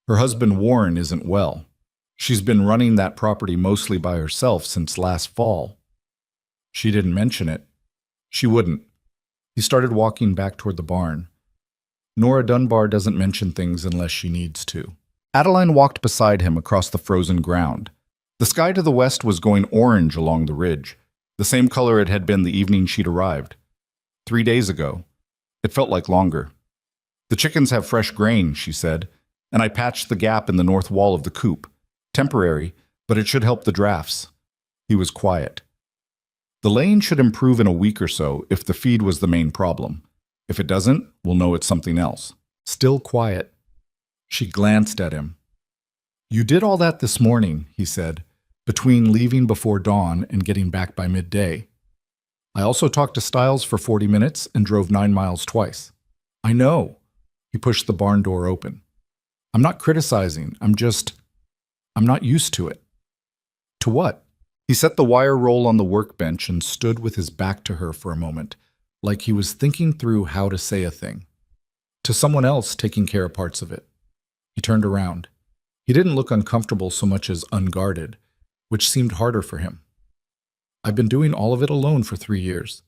"Her husband Warren isn't well. She's been running that property mostly by herself since last fall." She didn't mention it. She wouldn't. He started walking back toward the barn. Nora Dunbar doesn't mention things unless she needs to. Adeline walked beside him across the frozen ground. The sky to the west was going orange along the ridge, the same color it had been the evening she'd arrived. 3 days ago. It felt like longer. "The chickens have fresh grain," she said, "and I patched the gap in the north wall of the coop. Temporary, but it should help the drafts." He was quiet. "The laying should improve in a week or so if the feed was the main problem. If it doesn't, we'll know it's something else." Still quiet. She glanced at him. "You did all that this morning," he said, "between leaving before dawn and getting back by midday. I also talked to Styles for 40 minutes and drove 9 miles twice." "I know." He pushed the barn door open. "I'm not criticizing. I'm not used to it." "To what?" He set the wire roll on the workbench and stood with his back to her for a moment, like he was thinking through how to say a thing. "To someone else taking care of parts of it." He turned around. He didn't look uncomfortable so much as unguarded, which seemed harder for him. I've been doing all of it alone for 3 years.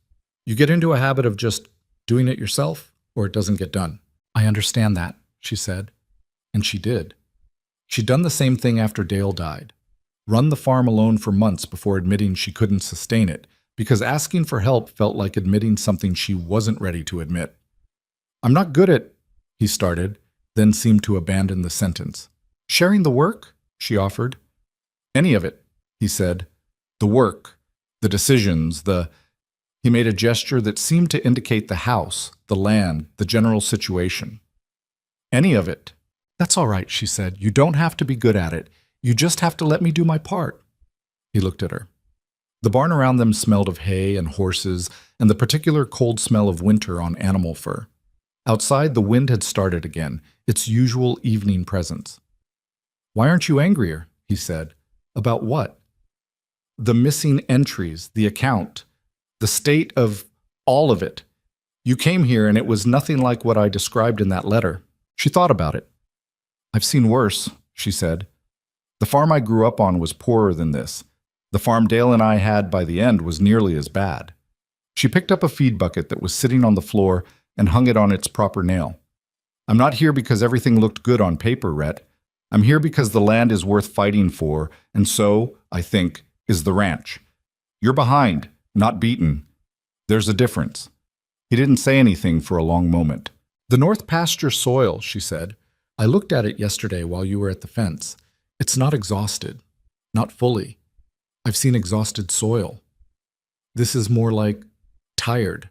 You get into a habit of just doing it yourself, or it doesn't get done. I understand that, she said. And she did. She'd done the same thing after Dale died. Run the farm alone for months before admitting she couldn't sustain it, because asking for help felt like admitting something she wasn't ready to admit. I'm not good at, he started, then seemed to abandon the sentence. Sharing the work? She offered. Any of it, he said. The work, the decisions, He made a gesture that seemed to indicate the house, the land, the general situation. Any of it. That's all right, she said. You don't have to be good at it. You just have to let me do my part. He looked at her. The barn around them smelled of hay and horses and the particular cold smell of winter on animal fur. Outside, the wind had started again, its usual evening presence. Why aren't you angrier? He said. About what? The missing entries, the account, the state of all of it. You came here and it was nothing like what I described in that letter. She thought about it. I've seen worse, she said. The farm I grew up on was poorer than this. The farm Dale and I had by the end was nearly as bad. She picked up a feed bucket that was sitting on the floor and hung it on its proper nail. I'm not here because everything looked good on paper, Rhett. I'm here because the land is worth fighting for, and so, I think, is the ranch. You're behind, not beaten. There's a difference. He didn't say anything for a long moment. The north pasture soil, she said. I looked at it yesterday while you were at the fence. It's not exhausted. Not fully. I've seen exhausted soil. This is more like tired,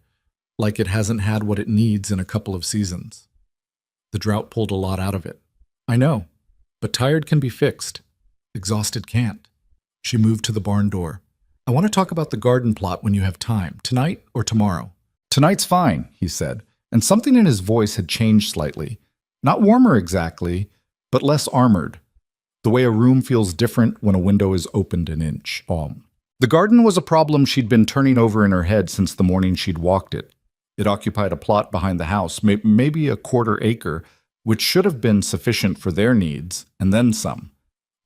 like it hasn't had what it needs in a couple of seasons. The drought pulled a lot out of it. I know, but tired can be fixed. Exhausted can't. She moved to the barn door. I want to talk about the garden plot when you have time, tonight or tomorrow. Tonight's fine, he said, and something in his voice had changed slightly. Not warmer exactly, but less armored. The way a room feels different when a window is opened an inch. The garden was a problem she'd been turning over in her head since the morning she'd walked it. It occupied a plot behind the house, maybe a quarter acre, which should have been sufficient for their needs, and then some.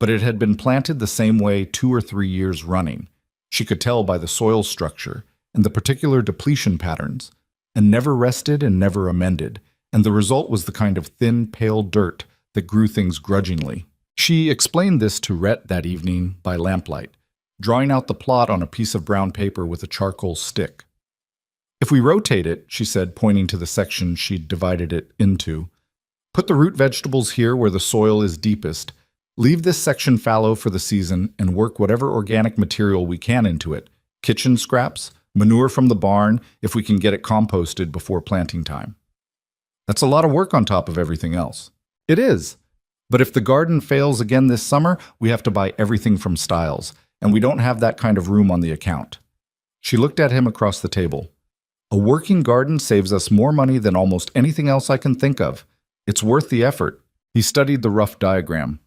But it had been planted the same way 2 or 3 years running. She could tell by the soil structure and the particular depletion patterns, and never rested and never amended, and the result was the kind of thin, pale dirt that grew things grudgingly. She explained this to Rhett that evening by lamplight, drawing out the plot on a piece of brown paper with a charcoal stick. If we rotate it, she said, pointing to the section she'd divided it into, put the root vegetables here where the soil is deepest, leave this section fallow for the season, and work whatever organic material we can into it, kitchen scraps, manure from the barn, if we can get it composted before planting time. That's a lot of work on top of everything else. It is. But if the garden fails again this summer, we have to buy everything from Styles, and we don't have that kind of room on the account. She looked at him across the table. A working garden saves us more money than almost anything else I can think of. It's worth the effort. He studied the rough diagram.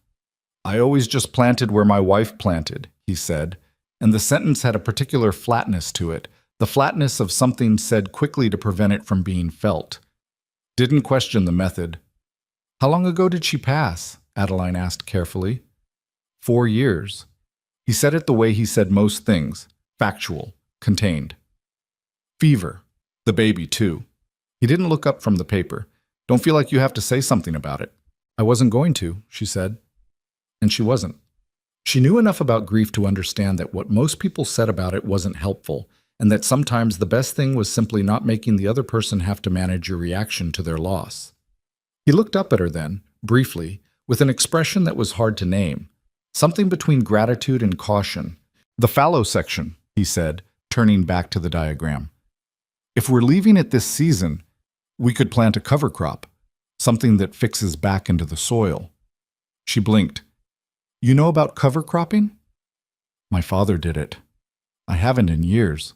I always just planted where my wife planted, he said, and the sentence had a particular flatness to it, the flatness of something said quickly to prevent it from being felt. Didn't question the method. How long ago did she pass? Adeline asked carefully. 4 years. He said it the way he said most things, factual, contained. Fever. The baby, too. He didn't look up from the paper. Don't feel like you have to say something about it. I wasn't going to, she said. And she wasn't. She knew enough about grief to understand that what most people said about it wasn't helpful, and that sometimes the best thing was simply not making the other person have to manage your reaction to their loss. He looked up at her then, briefly, with an expression that was hard to name, something between gratitude and caution. The fallow section, he said, turning back to the diagram. If we're leaving it this season, we could plant a cover crop, something that fixes back into the soil. She blinked. You know about cover cropping? My father did it. I haven't in years.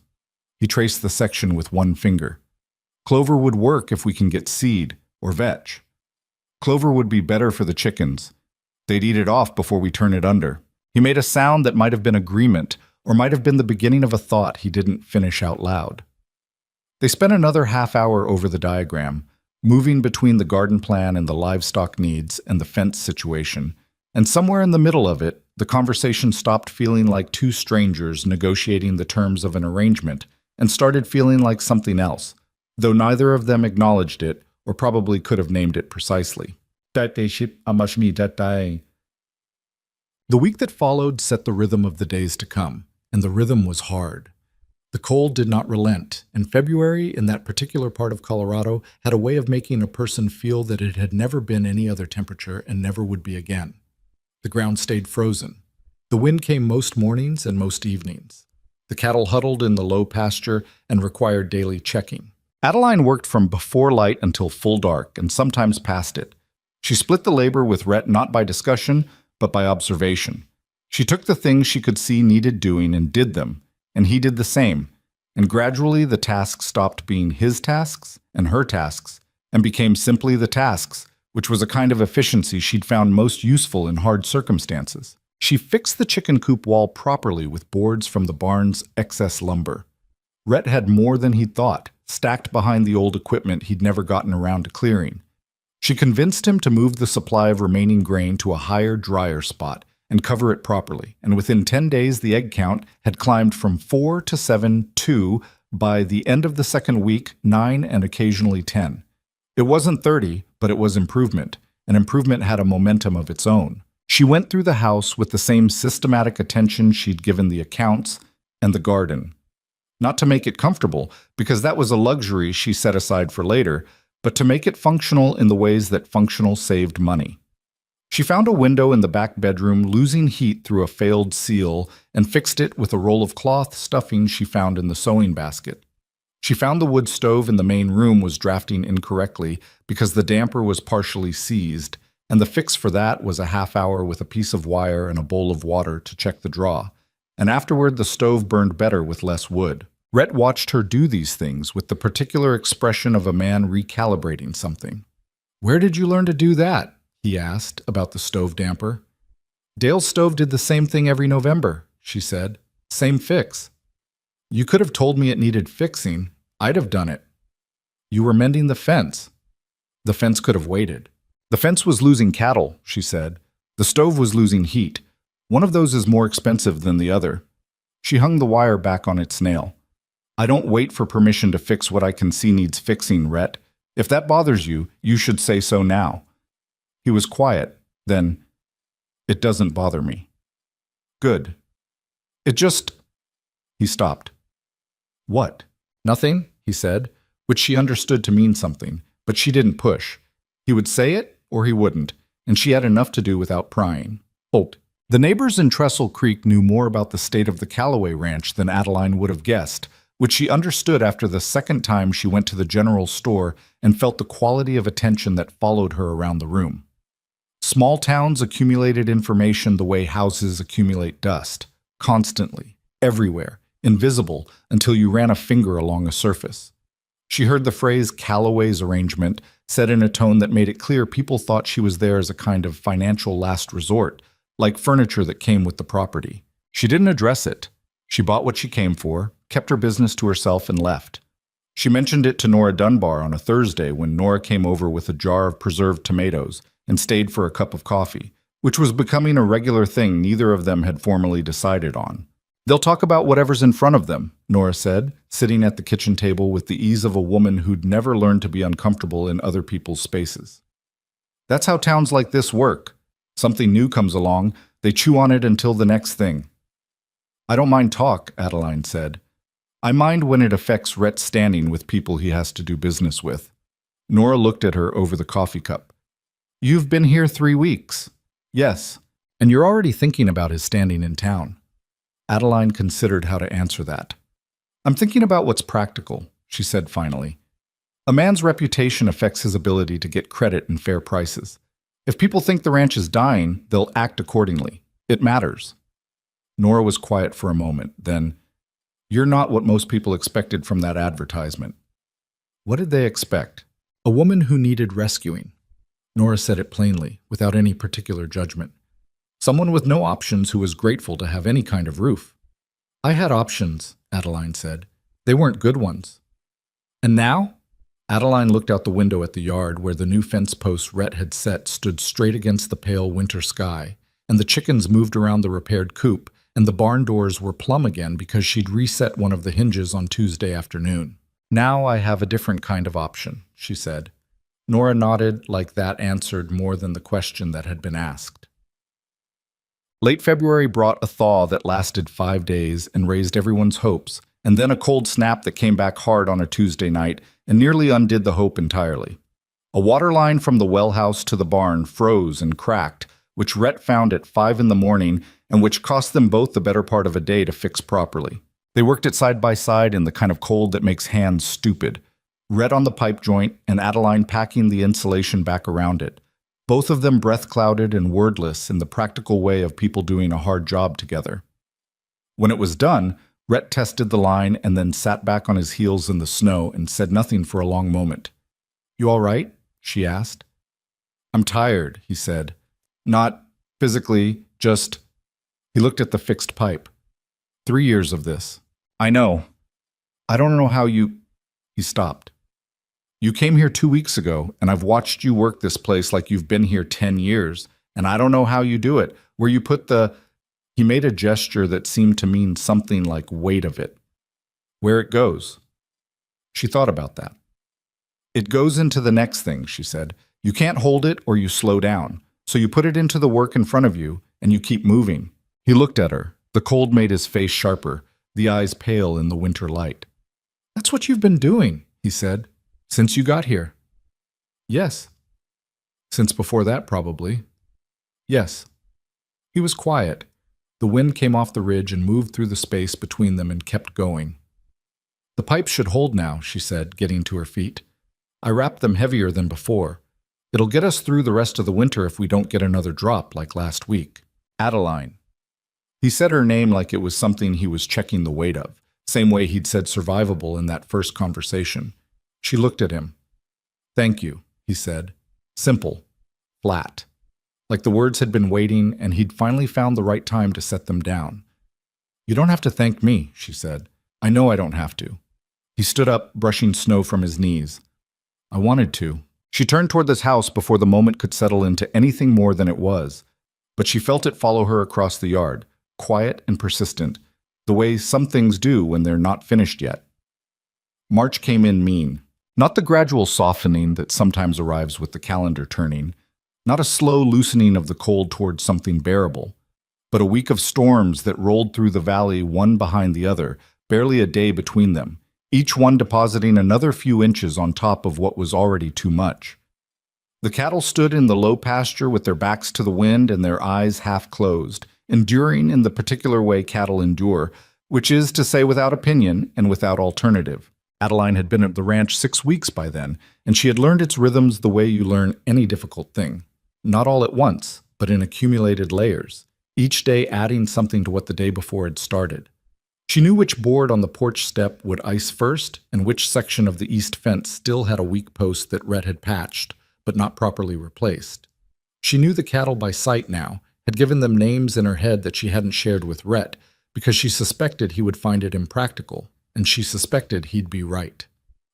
He traced the section with one finger. Clover would work if we can get seed or vetch. Clover would be better for the chickens. They'd eat it off before we turn it under. He made a sound that might have been agreement or might have been the beginning of a thought he didn't finish out loud. They spent another half hour over the diagram, moving between the garden plan and the livestock needs and the fence situation, And somewhere in the middle of it, the conversation stopped feeling like two strangers negotiating the terms of an arrangement and started feeling like something else, though neither of them acknowledged it or probably could have named it precisely. The week that followed set the rhythm of the days to come, and the rhythm was hard. The cold did not relent, and February, in that particular part of Colorado, had a way of making a person feel that it had never been any other temperature and never would be again. The ground stayed frozen. The wind came most mornings and most evenings. The cattle huddled in the low pasture and required daily checking. Adeline worked from before light until full dark, and sometimes past it. She split the labor with Rhett not by discussion, but by observation. She took the things she could see needed doing and did them, and he did the same, and gradually the tasks stopped being his tasks and her tasks, and became simply the tasks, which was a kind of efficiency she'd found most useful in hard circumstances. She fixed the chicken coop wall properly with boards from the barn's excess lumber. Rhett had more than he'd thought, stacked behind the old equipment he'd never gotten around to clearing. She convinced him to move the supply of remaining grain to a higher, drier spot and cover it properly, and within 10 days the egg count had climbed from 4 to 7 to, by the end of the second week, 9 and occasionally 10. It wasn't 30, but it was improvement, and improvement had a momentum of its own. She went through the house with the same systematic attention she'd given the accounts and the garden. Not to make it comfortable, because that was a luxury she set aside for later, but to make it functional in the ways that functional saved money. She found a window in the back bedroom losing heat through a failed seal and fixed it with a roll of cloth stuffing she found in the sewing basket. She found the wood stove in the main room was drafting incorrectly because the damper was partially seized, and the fix for that was a half hour with a piece of wire and a bowl of water to check the draw. And afterward the stove burned better with less wood. Rhett watched her do these things with the particular expression of a man recalibrating something. "Where did you learn to do that?" he asked about the stove damper. "Dale's stove did the same thing every November," she said. "Same fix." "You could have told me it needed fixing. I'd have done it." "You were mending the fence." "The fence could have waited." "The fence was losing cattle," she said. "The stove was losing heat. One of those is more expensive than the other." She hung the wire back on its nail. "I don't wait for permission to fix what I can see needs fixing, Rhett. If that bothers you, you should say so now." He was quiet. Then, "It doesn't bother me." "Good. It just—" He stopped. "What?" "Nothing," he said, which she understood to mean something, but she didn't push. He would say it, or he wouldn't, and she had enough to do without prying. The neighbors in Trestle Creek knew more about the state of the Callaway Ranch than Adeline would have guessed, which she understood after the second time she went to the general store and felt the quality of attention that followed her around the room. Small towns accumulated information the way houses accumulate dust, constantly, everywhere, invisible until you ran a finger along a surface. She heard the phrase Callaway's arrangement said in a tone that made it clear people thought she was there as a kind of financial last resort, like furniture that came with the property. She didn't address it. She bought what she came for, kept her business to herself, and left. She mentioned it to Nora Dunbar on a Thursday when Nora came over with a jar of preserved tomatoes and stayed for a cup of coffee, which was becoming a regular thing neither of them had formally decided on. "They'll talk about whatever's in front of them," Nora said, sitting at the kitchen table with the ease of a woman who'd never learned to be uncomfortable in other people's spaces. "That's how towns like this work. Something new comes along, they chew on it until the next thing." "I don't mind talk," Adeline said. "I mind when it affects Rhett's standing with people he has to do business with." Nora looked at her over the coffee cup. "You've been here 3 weeks." "Yes. And you're already thinking about his standing in town." Adeline considered how to answer that. "I'm thinking about what's practical," she said finally. "A man's reputation affects his ability to get credit and fair prices. If people think the ranch is dying, they'll act accordingly. It matters." Nora was quiet for a moment, then, "You're not what most people expected from that advertisement." "What did they expect?" "A woman who needed rescuing." Nora said it plainly, without any particular judgment. "Someone with no options who was grateful to have any kind of roof." "I had options," Adeline said. "They weren't good ones." "And now?" Adeline looked out the window at the yard where the new fence posts Rhett had set stood straight against the pale winter sky, and the chickens moved around the repaired coop, and the barn doors were plumb again because she'd reset one of the hinges on Tuesday afternoon. "Now I have a different kind of option," she said. Nora nodded, like that answered more than the question that had been asked. Late February brought a thaw that lasted 5 days and raised everyone's hopes, and then a cold snap that came back hard on a Tuesday night and nearly undid the hope entirely. A water line from the well house to the barn froze and cracked, which Rhett found at 5 in the morning and which cost them both the better part of a day to fix properly. They worked it side by side in the kind of cold that makes hands stupid. Rhett on the pipe joint and Adeline packing the insulation back around it. Both of them breath-clouded and wordless in the practical way of people doing a hard job together. When it was done, Rhett tested the line and then sat back on his heels in the snow and said nothing for a long moment. "You all right?" she asked. "I'm tired," he said. "Not physically, just..." He looked at the fixed pipe. 3 years of this. "I know. I don't know how you..." He stopped. "You came here 2 weeks ago, and I've watched you work this place like you've been here 10 years, and I don't know how you do it, where you put the..." He made a gesture that seemed to mean something like weight of it. "Where it goes." She thought about that. "It goes into the next thing," she said. "You can't hold it or you slow down, so you put it into the work in front of you, and you keep moving." He looked at her. The cold made his face sharper, the eyes pale in the winter light. "That's what you've been doing," he said. "Since you got here." "Yes." "Since before that, probably." "Yes." He was quiet. The wind came off the ridge and moved through the space between them and kept going. "The pipes should hold now," she said, getting to her feet. "I wrapped them heavier than before. It'll get us through the rest of the winter if we don't get another drop like last week." "Adeline." He said her name like it was something he was checking the weight of, same way he'd said survivable in that first conversation. She looked at him. "Thank you," he said. Simple. Flat. Like the words had been waiting and he'd finally found the right time to set them down. "You don't have to thank me," she said. "I know I don't have to." He stood up, brushing snow from his knees. "I wanted to." She turned toward this house before the moment could settle into anything more than it was, but she felt it follow her across the yard, quiet and persistent, the way some things do when they're not finished yet. March came in mean. Not the gradual softening that sometimes arrives with the calendar turning, not a slow loosening of the cold towards something bearable, but a week of storms that rolled through the valley one behind the other, barely a day between them, each one depositing another few inches on top of what was already too much. The cattle stood in the low pasture with their backs to the wind and their eyes half closed, enduring in the particular way cattle endure, which is to say without opinion and without alternative. Adeline had been at the ranch 6 weeks by then, and she had learned its rhythms the way you learn any difficult thing. Not all at once, but in accumulated layers, each day adding something to what the day before had started. She knew which board on the porch step would ice first, and which section of the east fence still had a weak post that Rhett had patched, but not properly replaced. She knew the cattle by sight now, had given them names in her head that she hadn't shared with Rhett, because she suspected he would find it impractical, and she suspected he'd be right.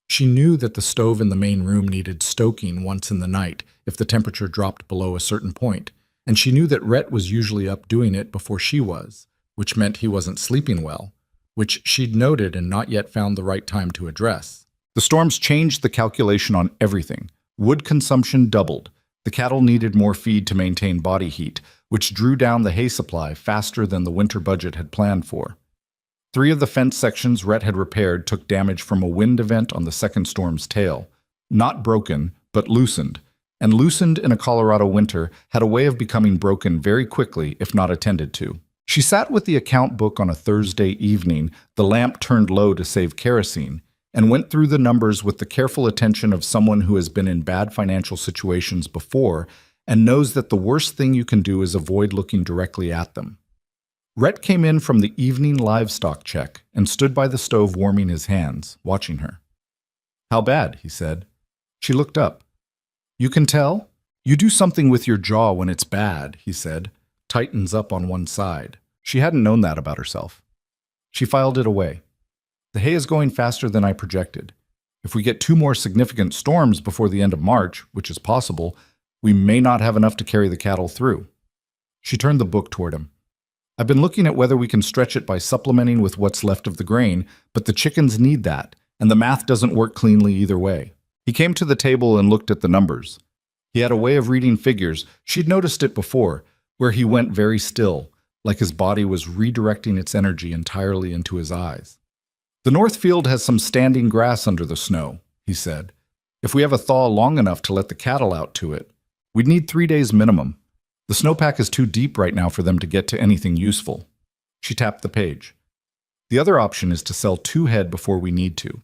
She knew that the stove in the main room needed stoking once in the night if the temperature dropped below a certain point, and she knew that Rhett was usually up doing it before she was, which meant he wasn't sleeping well, which she'd noted and not yet found the right time to address. The storms changed the calculation on everything. Wood consumption doubled. The cattle needed more feed to maintain body heat, which drew down the hay supply faster than the winter budget had planned for. 3 of the fence sections Rhett had repaired took damage from a wind event on the second storm's tail. Not broken, but loosened, and loosened in a Colorado winter had a way of becoming broken very quickly if not attended to. She sat with the account book on a Thursday evening, the lamp turned low to save kerosene, and went through the numbers with the careful attention of someone who has been in bad financial situations before and knows that the worst thing you can do is avoid looking directly at them. Rhett came in from the evening livestock check and stood by the stove warming his hands, watching her. "How bad?" he said. She looked up. "You can tell? You do something with your jaw when it's bad," he said. Tightens up on one side. She hadn't known that about herself. She filed it away. "The hay is going faster than I projected. If we get 2 more significant storms before the end of March, which is possible, we may not have enough to carry the cattle through." She turned the book toward him. I've been looking at whether we can stretch it by supplementing with what's left of the grain, but the chickens need that, and the math doesn't work cleanly either way. He came to the table and looked at the numbers. He had a way of reading figures. She'd noticed it before, where he went very still, like his body was redirecting its energy entirely into his eyes. The north field has some standing grass under the snow, he said. If we have a thaw long enough to let the cattle out to it, we'd need 3 days minimum. The snowpack is too deep right now for them to get to anything useful. She tapped the page. The other option is to sell 2 head before we need to.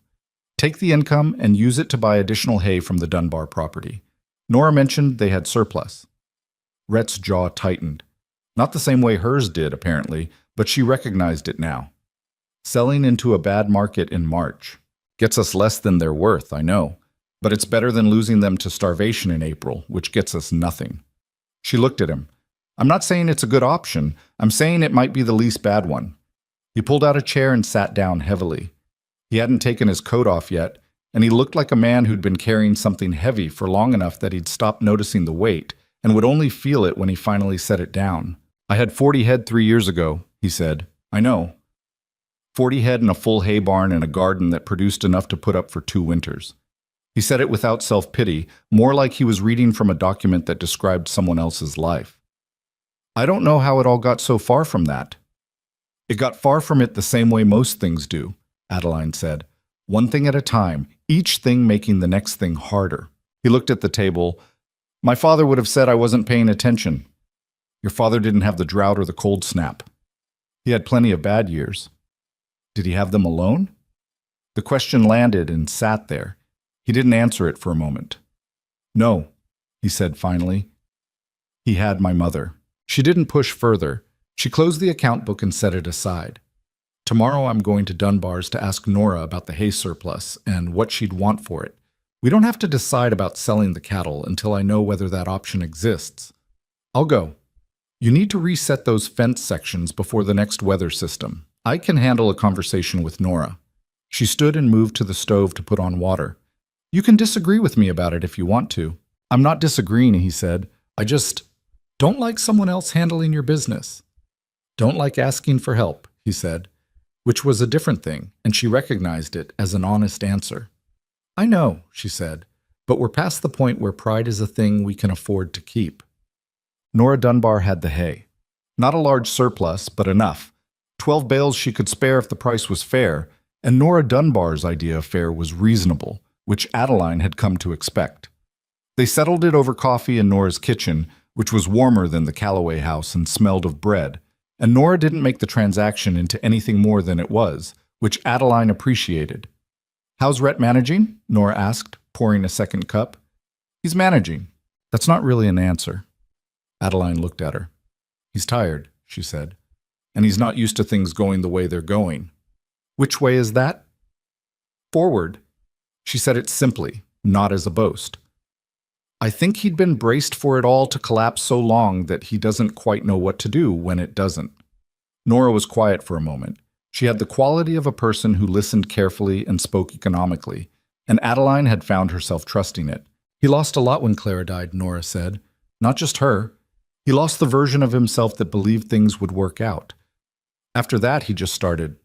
Take the income and use it to buy additional hay from the Dunbar property. Nora mentioned they had surplus. Rhett's jaw tightened. Not the same way hers did, apparently, but she recognized it now. Selling into a bad market in March gets us less than they're worth, I know, but it's better than losing them to starvation in April, which gets us nothing. She looked at him. I'm not saying it's a good option. I'm saying it might be the least bad one. He pulled out a chair and sat down heavily. He hadn't taken his coat off yet, and he looked like a man who'd been carrying something heavy for long enough that he'd stopped noticing the weight and would only feel it when he finally set it down. I had 40 head 3 years ago, he said. I know. 40 head in a full hay barn and a garden that produced enough to put up for 2 winters. He said it without self-pity, more like he was reading from a document that described someone else's life. I don't know how it all got so far from that. It got far from it the same way most things do, Adeline said. One thing at a time, each thing making the next thing harder. He looked at the table. My father would have said I wasn't paying attention. Your father didn't have the drought or the cold snap. He had plenty of bad years. Did he have them alone? The question landed and sat there. He didn't answer it for a moment. No, he said finally. He had my mother. She didn't push further. She closed the account book and set it aside. Tomorrow I'm going to Dunbar's to ask Nora about the hay surplus and what she'd want for it. We don't have to decide about selling the cattle until I know whether that option exists. I'll go. You need to reset those fence sections before the next weather system. I can handle a conversation with Nora. She stood and moved to the stove to put on water. You can disagree with me about it if you want to. I'm not disagreeing, he said. I just don't like someone else handling your business. Don't like asking for help, he said, which was a different thing, and she recognized it as an honest answer. I know, she said, but we're past the point where pride is a thing we can afford to keep. Nora Dunbar had the hay. Not a large surplus, but enough. 12 bales she could spare if the price was fair, and Nora Dunbar's idea of fair was reasonable, which Adeline had come to expect. They settled it over coffee in Nora's kitchen, which was warmer than the Calloway house and smelled of bread, and Nora didn't make the transaction into anything more than it was, which Adeline appreciated. How's Rhett managing? Nora asked, pouring a second cup. He's managing. That's not really an answer. Adeline looked at her. He's tired, she said, and he's not used to things going the way they're going. Which way is that? Forward. She said it simply, not as a boast. I think he'd been braced for it all to collapse so long that he doesn't quite know what to do when it doesn't. Nora was quiet for a moment. She had the quality of a person who listened carefully and spoke economically, and Adeline had found herself trusting it. He lost a lot when Clara died, Nora said. Not just her. He lost the version of himself that believed things would work out. After that, he just started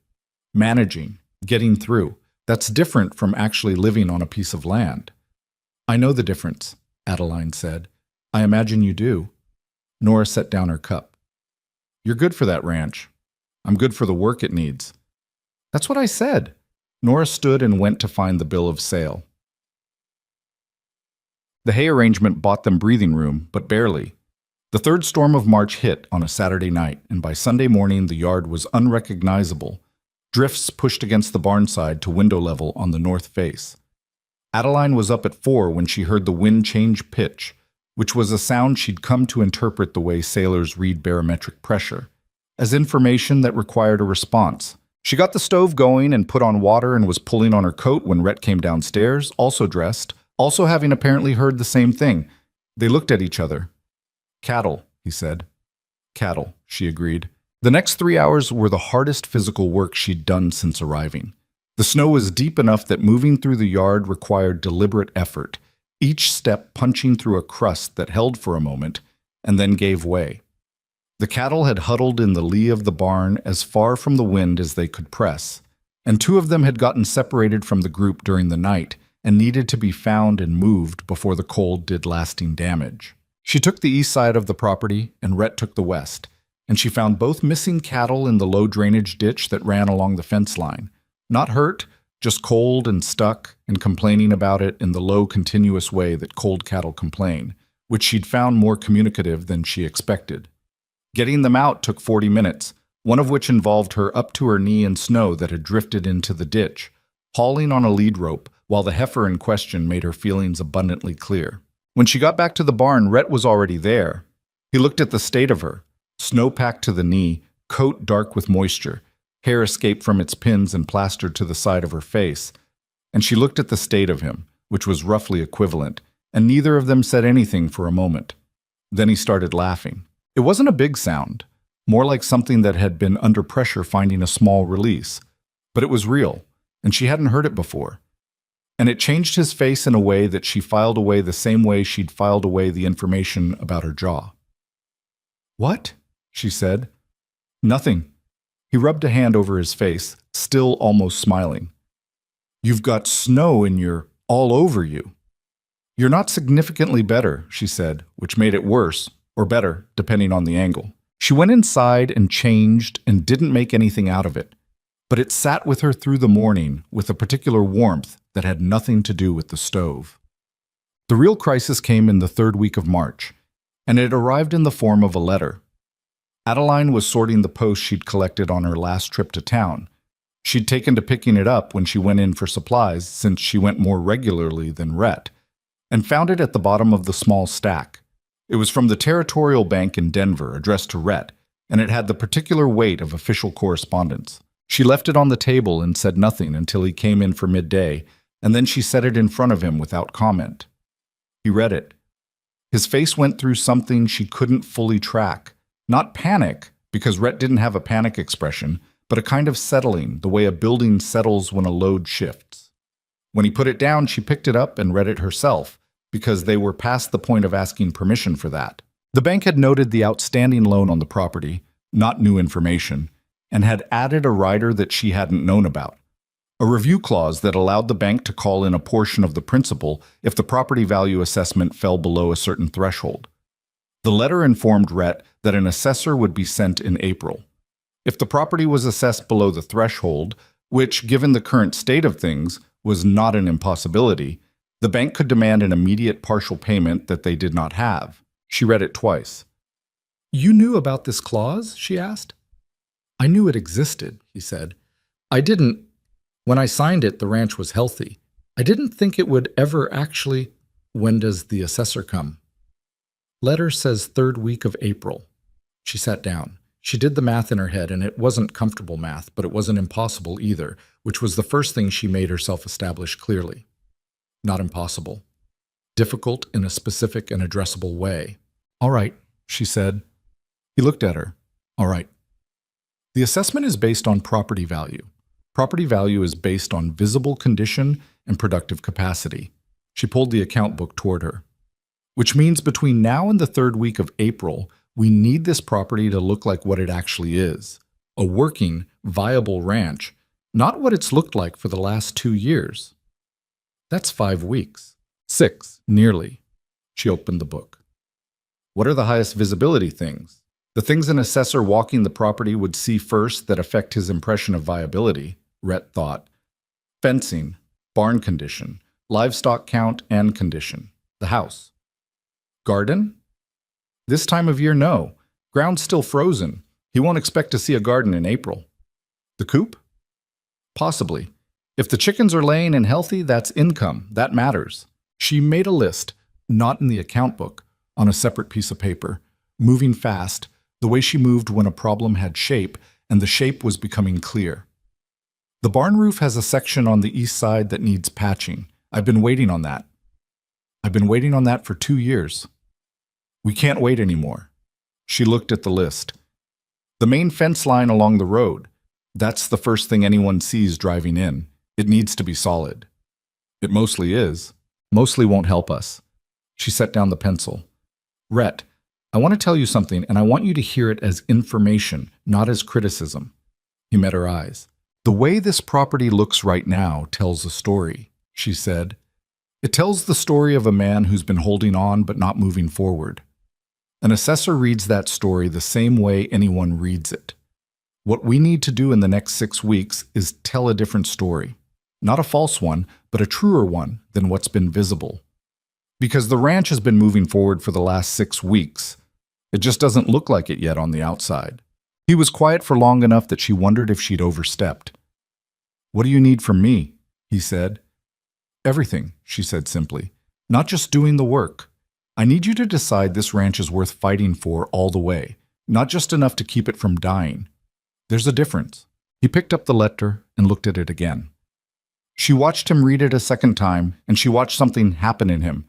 managing, getting through. That's different from actually living on a piece of land. I know the difference, Adeline said. I imagine you do. Nora set down her cup. You're good for that ranch. I'm good for the work it needs. That's what I said. Nora stood and went to find the bill of sale. The hay arrangement bought them breathing room, but barely. The third storm of March hit on a Saturday night, and by Sunday morning the yard was unrecognizable. Drifts pushed against the barn side to window level on the north face. Adeline was up at 4 when she heard the wind change pitch, which was a sound she'd come to interpret the way sailors read barometric pressure, as information that required a response. She got the stove going and put on water and was pulling on her coat when Rhett came downstairs, also dressed, also having apparently heard the same thing. They looked at each other. Cattle, he said. Cattle, she agreed. The next 3 hours were the hardest physical work she'd done since arriving. The snow was deep enough that moving through the yard required deliberate effort, each step punching through a crust that held for a moment and then gave way. The cattle had huddled in the lee of the barn as far from the wind as they could press, and two of them had gotten separated from the group during the night and needed to be found and moved before the cold did lasting damage. She took the east side of the property, and Rhett took the west, and she found both missing cattle in the low drainage ditch that ran along the fence line. Not hurt, just cold and stuck, and complaining about it in the low, continuous way that cold cattle complain, which she'd found more communicative than she expected. Getting them out took 40 minutes, one of which involved her up to her knee in snow that had drifted into the ditch, hauling on a lead rope while the heifer in question made her feelings abundantly clear. When she got back to the barn, Rhett was already there. He looked at the state of her, snow-packed to the knee, coat dark with moisture, hair escaped from its pins and plastered to the side of her face, and she looked at the state of him, which was roughly equivalent, and neither of them said anything for a moment. Then he started laughing. It wasn't a big sound, more like something that had been under pressure finding a small release, but it was real, and she hadn't heard it before. And it changed his face in a way that she filed away the same way she'd filed away the information about her jaw. "What?" she said. "Nothing." He rubbed a hand over his face, still almost smiling. "You've got snow in all over you." "You're not significantly better," she said, which made it worse, or better, depending on the angle. She went inside and changed and didn't make anything out of it, but it sat with her through the morning with a particular warmth that had nothing to do with the stove. The real crisis came in the third week of March, and it arrived in the form of a letter. Adeline was sorting the post she'd collected on her last trip to town. She'd taken to picking it up when she went in for supplies, since she went more regularly than Rhett, and found it at the bottom of the small stack. It was from the Territorial Bank in Denver, addressed to Rhett, and it had the particular weight of official correspondence. She left it on the table and said nothing until he came in for midday, and then she set it in front of him without comment. He read it. His face went through something she couldn't fully track. Not panic, because Rhett didn't have a panic expression, but a kind of settling, the way a building settles when a load shifts. When he put it down, she picked it up and read it herself, because they were past the point of asking permission for that. The bank had noted the outstanding loan on the property, not new information, and had added a rider that she hadn't known about. A review clause that allowed the bank to call in a portion of the principal if the property value assessment fell below a certain threshold. The letter informed Rhett that an assessor would be sent in April. If the property was assessed below the threshold, which, given the current state of things, was not an impossibility, the bank could demand an immediate partial payment that they did not have. She read it twice. "You knew about this clause?" she asked. "I knew it existed," he said. When I signed it, the ranch was healthy. I didn't think it would ever actually." "When does the assessor come?" "Letter says third week of April." She sat down. She did the math in her head, and it wasn't comfortable math, but it wasn't impossible either, which was the first thing she made herself establish clearly. Not impossible. Difficult in a specific and addressable way. "All right," she said. He looked at her. "All right." The assessment is based on property value. Property value is based on visible condition and productive capacity. She pulled the account book toward her. "Which means between now and the third week of April, we need this property to look like what it actually is. A working, viable ranch, not what it's looked like for the last 2 years. That's 5 weeks. 6, nearly." She opened the book. "What are the highest visibility things? The things an assessor walking the property would see first that affect his impression of viability," Rhett thought. "Fencing, barn condition, livestock count and condition, the house. Garden? This time of year, no. Ground's still frozen. He won't expect to see a garden in April. The coop? Possibly. If the chickens are laying and healthy, that's income. That matters." She made a list, not in the account book, on a separate piece of paper, moving fast, the way she moved when a problem had shape, and the shape was becoming clear. "The barn roof has a section on the east side that needs patching. I've been waiting on that. I've been waiting on that for 2 years. We can't wait anymore." She looked at the list. "The main fence line along the road. That's the first thing anyone sees driving in. It needs to be solid." "It mostly is. Mostly won't help us." She set down the pencil. "Rhett, I want to tell you something, and I want you to hear it as information, not as criticism. He met her eyes. The way this property looks right now tells a story, she said. It tells the story of a man who's been holding on but not moving forward. An assessor reads that story the same way anyone reads it. What we need to do in the next 6 weeks is tell a different story. Not a false one, but a truer one than what's been visible. Because the ranch has been moving forward for the last 6 weeks. It just doesn't look like it yet on the outside. He was quiet for long enough that she wondered if she'd overstepped. What do you need from me? He said. Everything, she said simply. Not just doing the work. I need you to decide this ranch is worth fighting for all the way, not just enough to keep it from dying. There's a difference. He picked up the letter and looked at it again. She watched him read it a second time, and she watched something happen in him.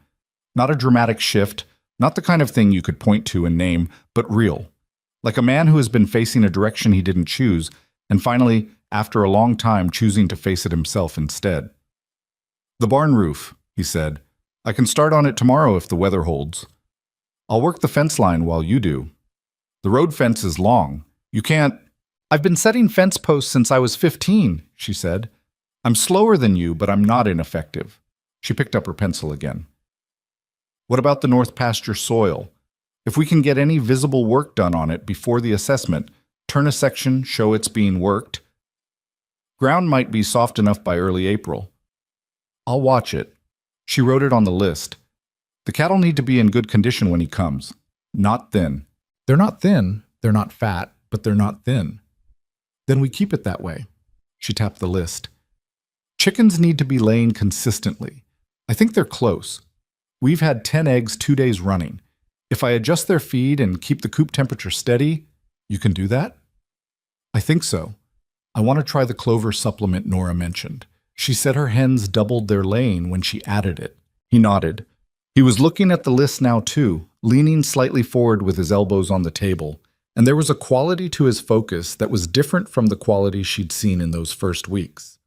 Not a dramatic shift, not the kind of thing you could point to and name, but real. Like a man who has been facing a direction he didn't choose, and finally, after a long time, choosing to face it himself instead. The barn roof, he said. I can start on it tomorrow if the weather holds. I'll work the fence line while you do. The road fence is long. You can't... I've been setting fence posts since I was 15, she said. I'm slower than you, but I'm not ineffective. She picked up her pencil again. What about the north pasture soil? If we can get any visible work done on it before the assessment, turn a section, show it's being worked. Ground might be soft enough by early April. I'll watch it. She wrote it on the list. The cattle need to be in good condition when he comes. Not thin. They're not thin, they're not fat, but they're not thin. Then we keep it that way. She tapped the list. Chickens need to be laying consistently. I think they're close. We've had 10 eggs 2 days running. If I adjust their feed and keep the coop temperature steady, you can do that? I think so. I want to try the clover supplement Nora mentioned. She said her hens doubled their laying when she added it. He nodded. He was looking at the list now too, leaning slightly forward with his elbows on the table, and there was a quality to his focus that was different from the quality she'd seen in those first weeks.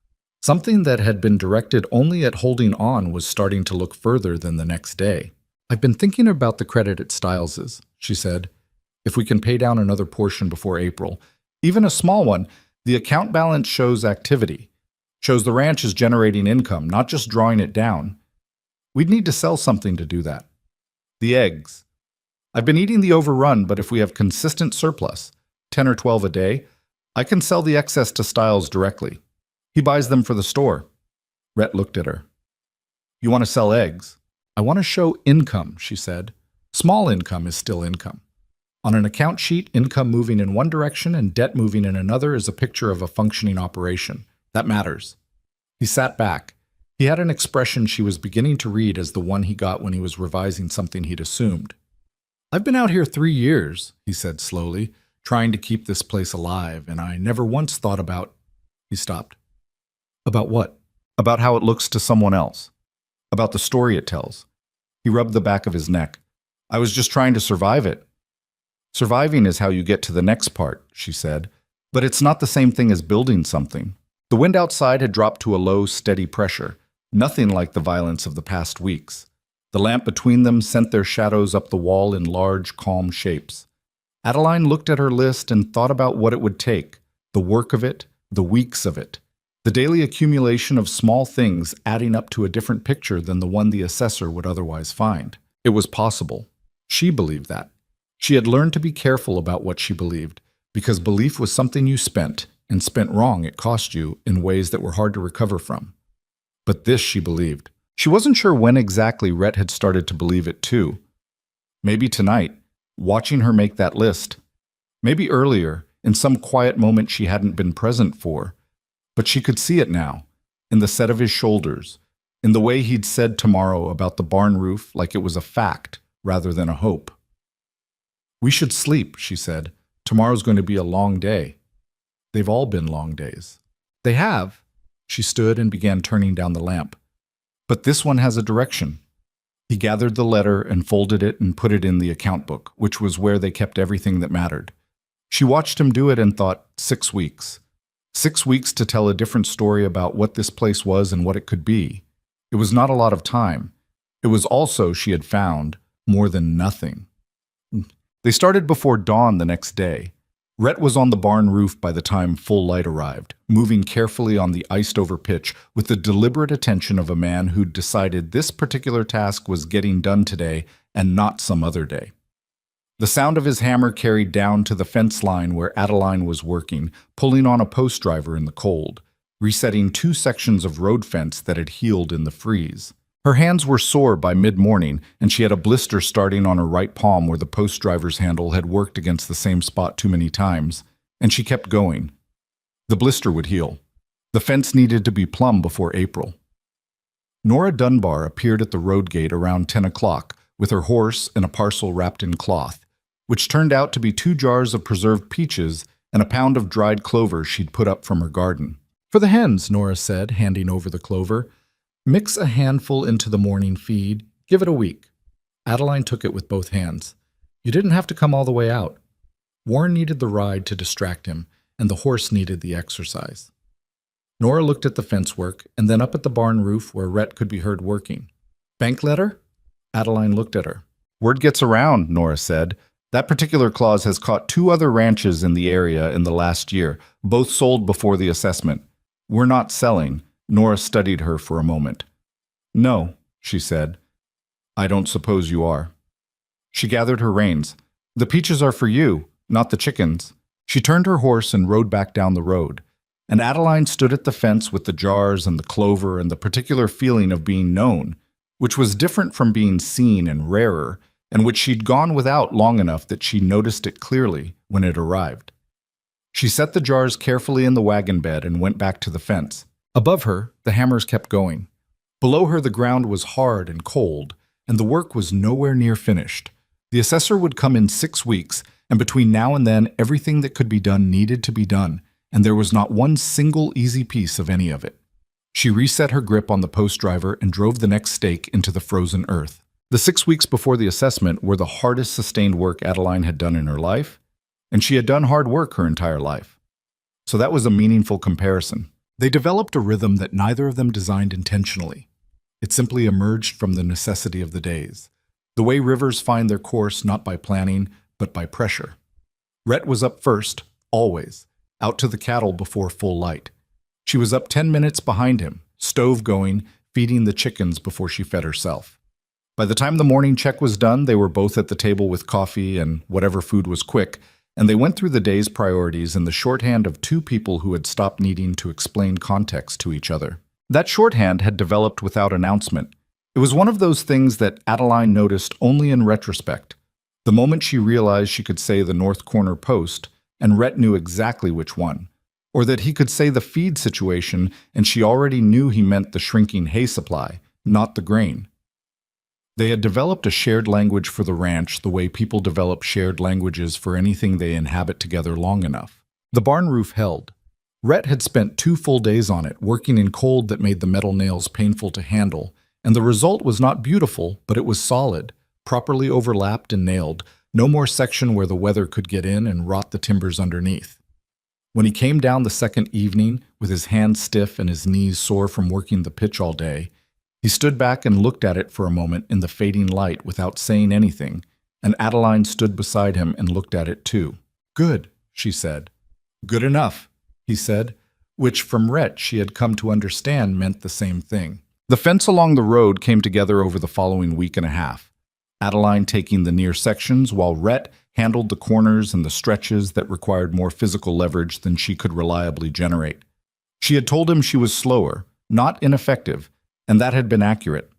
Something that had been directed only at holding on was starting to look further than the next day. I've been thinking about the credit at Stiles's, she said. If we can pay down another portion before April, even a small one, the account balance shows activity, shows the ranch is generating income, not just drawing it down. We'd need to sell something to do that. The eggs. I've been eating the overrun, but if we have consistent surplus, 10 or 12 a day, I can sell the excess to Stiles directly. He buys them for the store. Rhett looked at her. You want to sell eggs? I want to show income, she said. Small income is still income. On an account sheet, income moving in one direction and debt moving in another is a picture of a functioning operation. That matters. He sat back. He had an expression she was beginning to read as the one he got when he was revising something he'd assumed. I've been out here 3 years, he said slowly, trying to keep this place alive, and I never once thought about... He stopped. About what? About how it looks to someone else. About the story it tells. He rubbed the back of his neck. I was just trying to survive it. Surviving is how you get to the next part, she said, but it's not the same thing as building something. The wind outside had dropped to a low, steady pressure, nothing like the violence of the past weeks. The lamp between them sent their shadows up the wall in large, calm shapes. Adeline looked at her list and thought about what it would take, the work of it, the weeks of it, the daily accumulation of small things adding up to a different picture than the one the assessor would otherwise find. It was possible. She believed that. She had learned to be careful about what she believed, because belief was something you spent, and spent wrong it cost you in ways that were hard to recover from. But this she believed. She wasn't sure when exactly Rhett had started to believe it too. Maybe tonight, watching her make that list. Maybe earlier, in some quiet moment she hadn't been present for. But she could see it now, in the set of his shoulders, in the way he'd said tomorrow about the barn roof like it was a fact rather than a hope. We should sleep, she said. Tomorrow's going to be a long day. They've all been long days. They have. She stood and began turning down the lamp. But this one has a direction. He gathered the letter and folded it and put it in the account book, which was where they kept everything that mattered. She watched him do it and thought, 6 weeks. 6 weeks to tell a different story about what this place was and what it could be. It was not a lot of time. It was also, she had found, more than nothing. They started before dawn the next day. Rhett was on the barn roof by the time full light arrived, moving carefully on the iced-over pitch with the deliberate attention of a man who'd decided this particular task was getting done today and not some other day. The sound of his hammer carried down to the fence line where Adeline was working, pulling on a post driver in the cold, resetting 2 sections of road fence that had healed in the freeze. Her hands were sore by mid-morning, and she had a blister starting on her right palm where the post driver's handle had worked against the same spot too many times, and she kept going. The blister would heal. The fence needed to be plumb before April. Nora Dunbar appeared at the road gate around 10 o'clock with her horse and a parcel wrapped in cloth, which turned out to be 2 jars of preserved peaches and a pound of dried clover she'd put up from her garden. "For the hens," Nora said, handing over the clover. "Mix a handful into the morning feed. Give it a week." Adeline took it with both hands. "You didn't have to come all the way out." Warren needed the ride to distract him, and the horse needed the exercise. Nora looked at the fence work, and then up at the barn roof where Rhett could be heard working. "Bank letter?" Adeline looked at her. "Word gets around," Nora said. "That particular clause has caught 2 other ranches in the area in the last year, both sold before the assessment. We're not selling." Nora studied her for a moment. "No," she said. "I don't suppose you are." She gathered her reins. "The peaches are for you, not the chickens." She turned her horse and rode back down the road, and Adeline stood at the fence with the jars and the clover and the particular feeling of being known, which was different from being seen and rarer, and which she'd gone without long enough that she noticed it clearly when it arrived. She set the jars carefully in the wagon bed and went back to the fence. Above her, the hammers kept going. Below her, the ground was hard and cold, and the work was nowhere near finished. The assessor would come in 6 weeks, and between now and then, everything that could be done needed to be done, and there was not one single easy piece of any of it. She reset her grip on the post driver and drove the next stake into the frozen earth. The 6 weeks before the assessment were the hardest sustained work Adeline had done in her life, and she had done hard work her entire life. So that was a meaningful comparison. They developed a rhythm that neither of them designed intentionally. It simply emerged from the necessity of the days. The way rivers find their course not by planning, but by pressure. Rhett was up first, always, out to the cattle before full light. She was up 10 minutes behind him, stove going, feeding the chickens before she fed herself. By the time the morning check was done, they were both at the table with coffee and whatever food was quick, and they went through the day's priorities in the shorthand of 2 people who had stopped needing to explain context to each other. That shorthand had developed without announcement. It was one of those things that Adeline noticed only in retrospect. The moment she realized she could say the North Corner Post, and Rhett knew exactly which one, or that he could say the feed situation and she already knew he meant the shrinking hay supply, not the grain. They had developed a shared language for the ranch the way people develop shared languages for anything they inhabit together long enough. The barn roof held. Rhett had spent 2 full days on it, working in cold that made the metal nails painful to handle, and the result was not beautiful, but it was solid, properly overlapped and nailed, no more section where the weather could get in and rot the timbers underneath. When he came down the second evening, with his hands stiff and his knees sore from working the pitch all day, he stood back and looked at it for a moment in the fading light without saying anything, and Adeline stood beside him and looked at it too. "Good," she said. "Good enough," he said, which from Rhett she had come to understand meant the same thing. The fence along the road came together over the following week and a half, Adeline taking the near sections while Rhett handled the corners and the stretches that required more physical leverage than she could reliably generate. She had told him she was slower, not ineffective, and that had been accurate.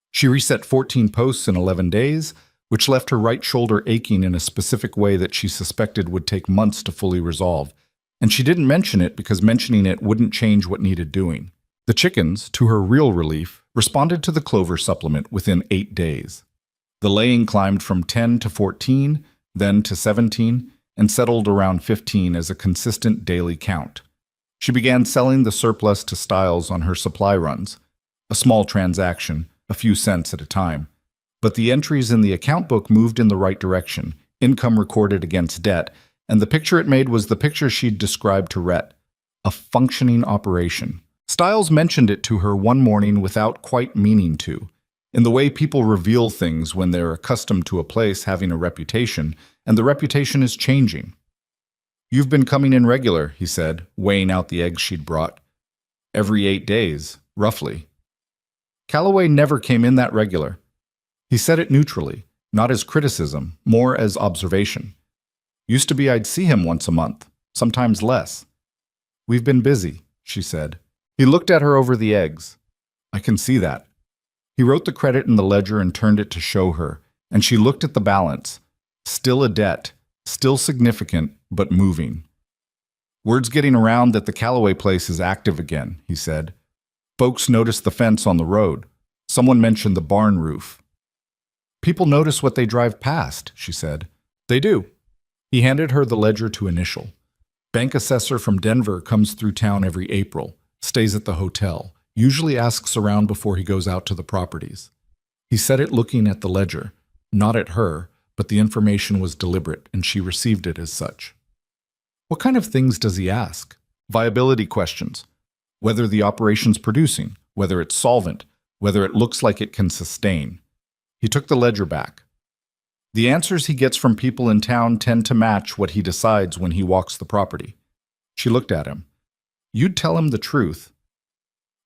She reset 14 posts in 11 days, which left her right shoulder aching in a specific way that she suspected would take months to fully resolve, and she didn't mention it because mentioning it wouldn't change what needed doing. The chickens, to her real relief, responded to the clover supplement within 8 days. The laying climbed from 10 to 14, then to 17, and settled around 15 as a consistent daily count. She began selling the surplus to Stiles on her supply runs, a small transaction, a few cents at a time. But the entries in the account book moved in the right direction, income recorded against debt, and the picture it made was the picture she'd described to Rhett, a functioning operation. Stiles mentioned it to her one morning without quite meaning to. in the way people reveal things when they're accustomed to a place having a reputation, and the reputation is changing. "You've been coming in regular," he said, weighing out the eggs she'd brought. "Every 8 days, roughly." Calloway never came in that regular. He said it neutrally, not as criticism, more as observation. "Used to be I'd see him once a month, sometimes less." "We've been busy," she said. He looked at her over the eggs. "I can see that." He wrote the credit in the ledger and turned it to show her, and she looked at the balance. Still a debt, still significant, but moving. "Word's getting around that the Calloway place is active again," he said. "Folks noticed the fence on the road. Someone mentioned the barn roof." "People notice what they drive past," she said. "They do." He handed her the ledger to initial. "Bank assessor from Denver comes through town every April, stays at the hotel, usually asks around before he goes out to the properties." He said it looking at the ledger, not at her, but the information was deliberate, and she received it as such. "What kind of things does he ask?" "Viability questions. Whether the operation's producing, whether it's solvent, whether it looks like it can sustain." He took the ledger back. "The answers he gets from people in town tend to match what he decides when he walks the property." She looked at him. "You'd tell him the truth."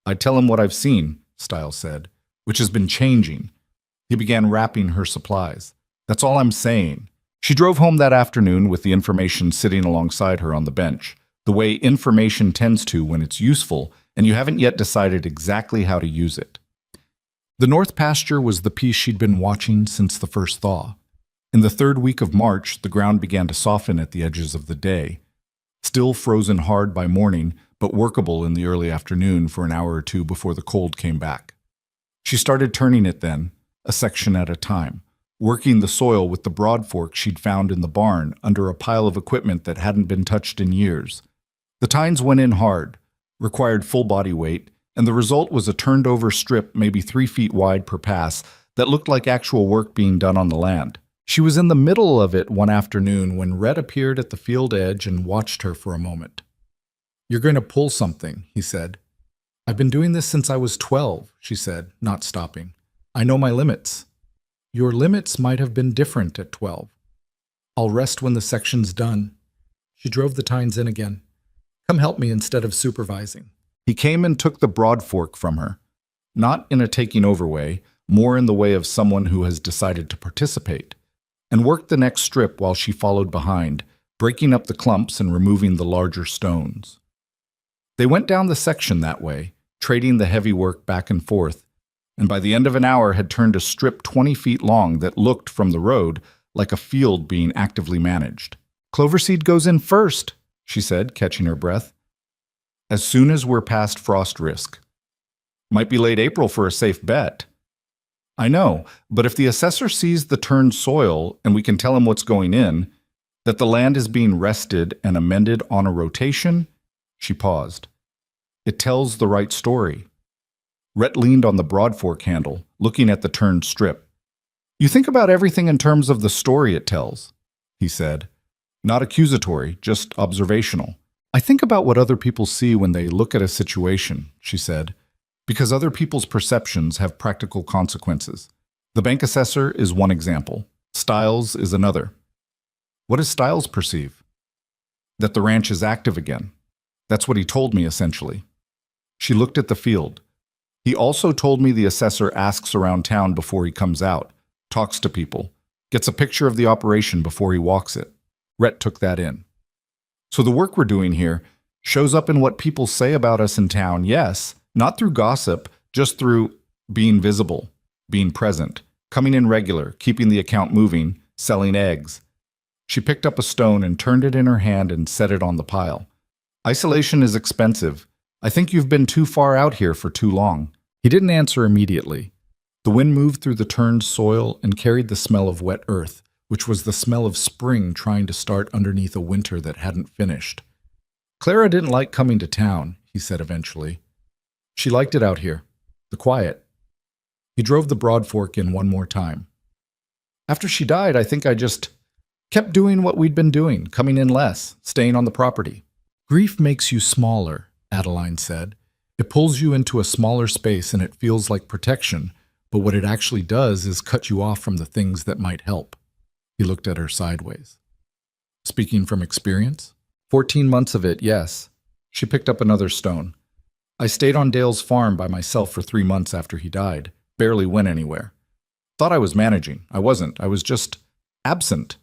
"I'd tell him what I've seen," Stiles said, "which has been changing." He began wrapping her supplies. "That's all I'm saying." She drove home that afternoon with the information sitting alongside her on the bench, the way information tends to when it's useful and you haven't yet decided exactly how to use it. The North Pasture was the piece she'd been watching since the first thaw. In the third week of March, the ground began to soften at the edges of the day. Still frozen hard by morning, but workable in the early afternoon for an hour or two before the cold came back. She started turning it then, a section at a time, working the soil with the broad fork she'd found in the barn under a pile of equipment that hadn't been touched in years. The tines went in hard, required full body weight, and the result was a turned-over strip maybe 3 feet wide per pass that looked like actual work being done on the land. She was in the middle of it one afternoon when Rhett appeared at the field edge and watched her for a moment. "You're going to pull something," he said. "I've been doing this since I was 12, she said, not stopping. "I know my limits." "Your limits might have been different at 12. "I'll rest when the section's done." She drove the tines in again. "Come help me instead of supervising." He came and took the broad fork from her, not in a taking-over way, more in the way of someone who has decided to participate, and worked the next strip while she followed behind, breaking up the clumps and removing the larger stones. They went down the section that way, trading the heavy work back and forth, and by the end of an hour had turned a strip 20 feet long that looked, from the road, like a field being actively managed. "Cloverseed goes in first," she said, catching her breath. "As soon as we're past frost risk." "Might be late April for a safe bet." "I know, but if the assessor sees the turned soil and we can tell him what's going in, that the land is being rested and amended on a rotation," she paused. "It tells the right story." Rhett leaned on the broad fork handle, looking at the turned strip. "You think about everything in terms of the story it tells," he said. "Not accusatory, just observational." "I think about what other people see when they look at a situation," she said, "because other people's perceptions have practical consequences. The bank assessor is one example. Stiles is another." "What does Stiles perceive?" "That the ranch is active again. That's what he told me, essentially." She looked at the field. "He also told me the assessor asks around town before he comes out, talks to people, gets a picture of the operation before he walks it." Rhett took that in. "So the work we're doing here shows up in what people say about us in town, yes, not through gossip, just through being visible, being present, coming in regular, keeping the account moving, selling eggs." She picked up a stone and turned it in her hand and set it on the pile. "Isolation is expensive. I think you've been too far out here for too long." He didn't answer immediately. The wind moved through the turned soil and carried the smell of wet earth, which was the smell of spring trying to start underneath a winter that hadn't finished. "Clara didn't like coming to town," he said eventually. "She liked it out here. The quiet." He drove the broad fork in one more time. "After she died, I think I just kept doing what we'd been doing, coming in less, staying on the property." "Grief makes you smaller," Adeline said. "It pulls you into a smaller space and it feels like protection, but what it actually does is cut you off from the things that might help. He looked at her sideways. Speaking from experience? 14 months of it, yes. She picked up another stone. I stayed on Dale's farm by myself for 3 months after he died. Barely went anywhere. Thought I was managing. I wasn't. I was just absent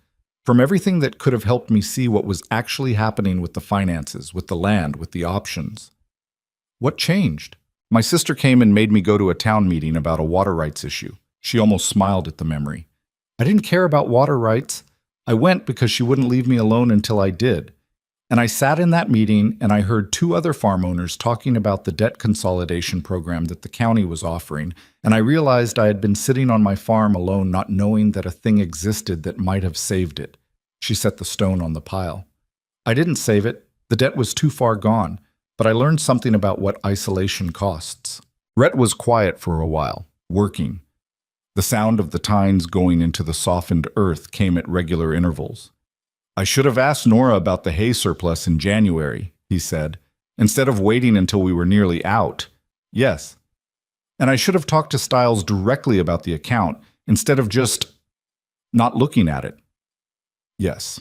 from everything that could have helped me see what was actually happening with the finances, with the land, with the options. What changed? My sister came and made me go to a town meeting about a water rights issue. She almost smiled at the memory. I didn't care about water rights. I went because she wouldn't leave me alone until I did. And I sat in that meeting and I heard 2 other farm owners talking about the debt consolidation program that the county was offering, and I realized I had been sitting on my farm alone not knowing that a thing existed that might have saved it. She set the stone on the pile. I didn't save it. The debt was too far gone, but I learned something about what isolation costs. Rhett was quiet for a while, working. The sound of the tines going into the softened earth came at regular intervals. I should have asked Nora about the hay surplus in January, he said, instead of waiting until we were nearly out. Yes. And I should have talked to Stiles directly about the account, instead of just not looking at it. Yes.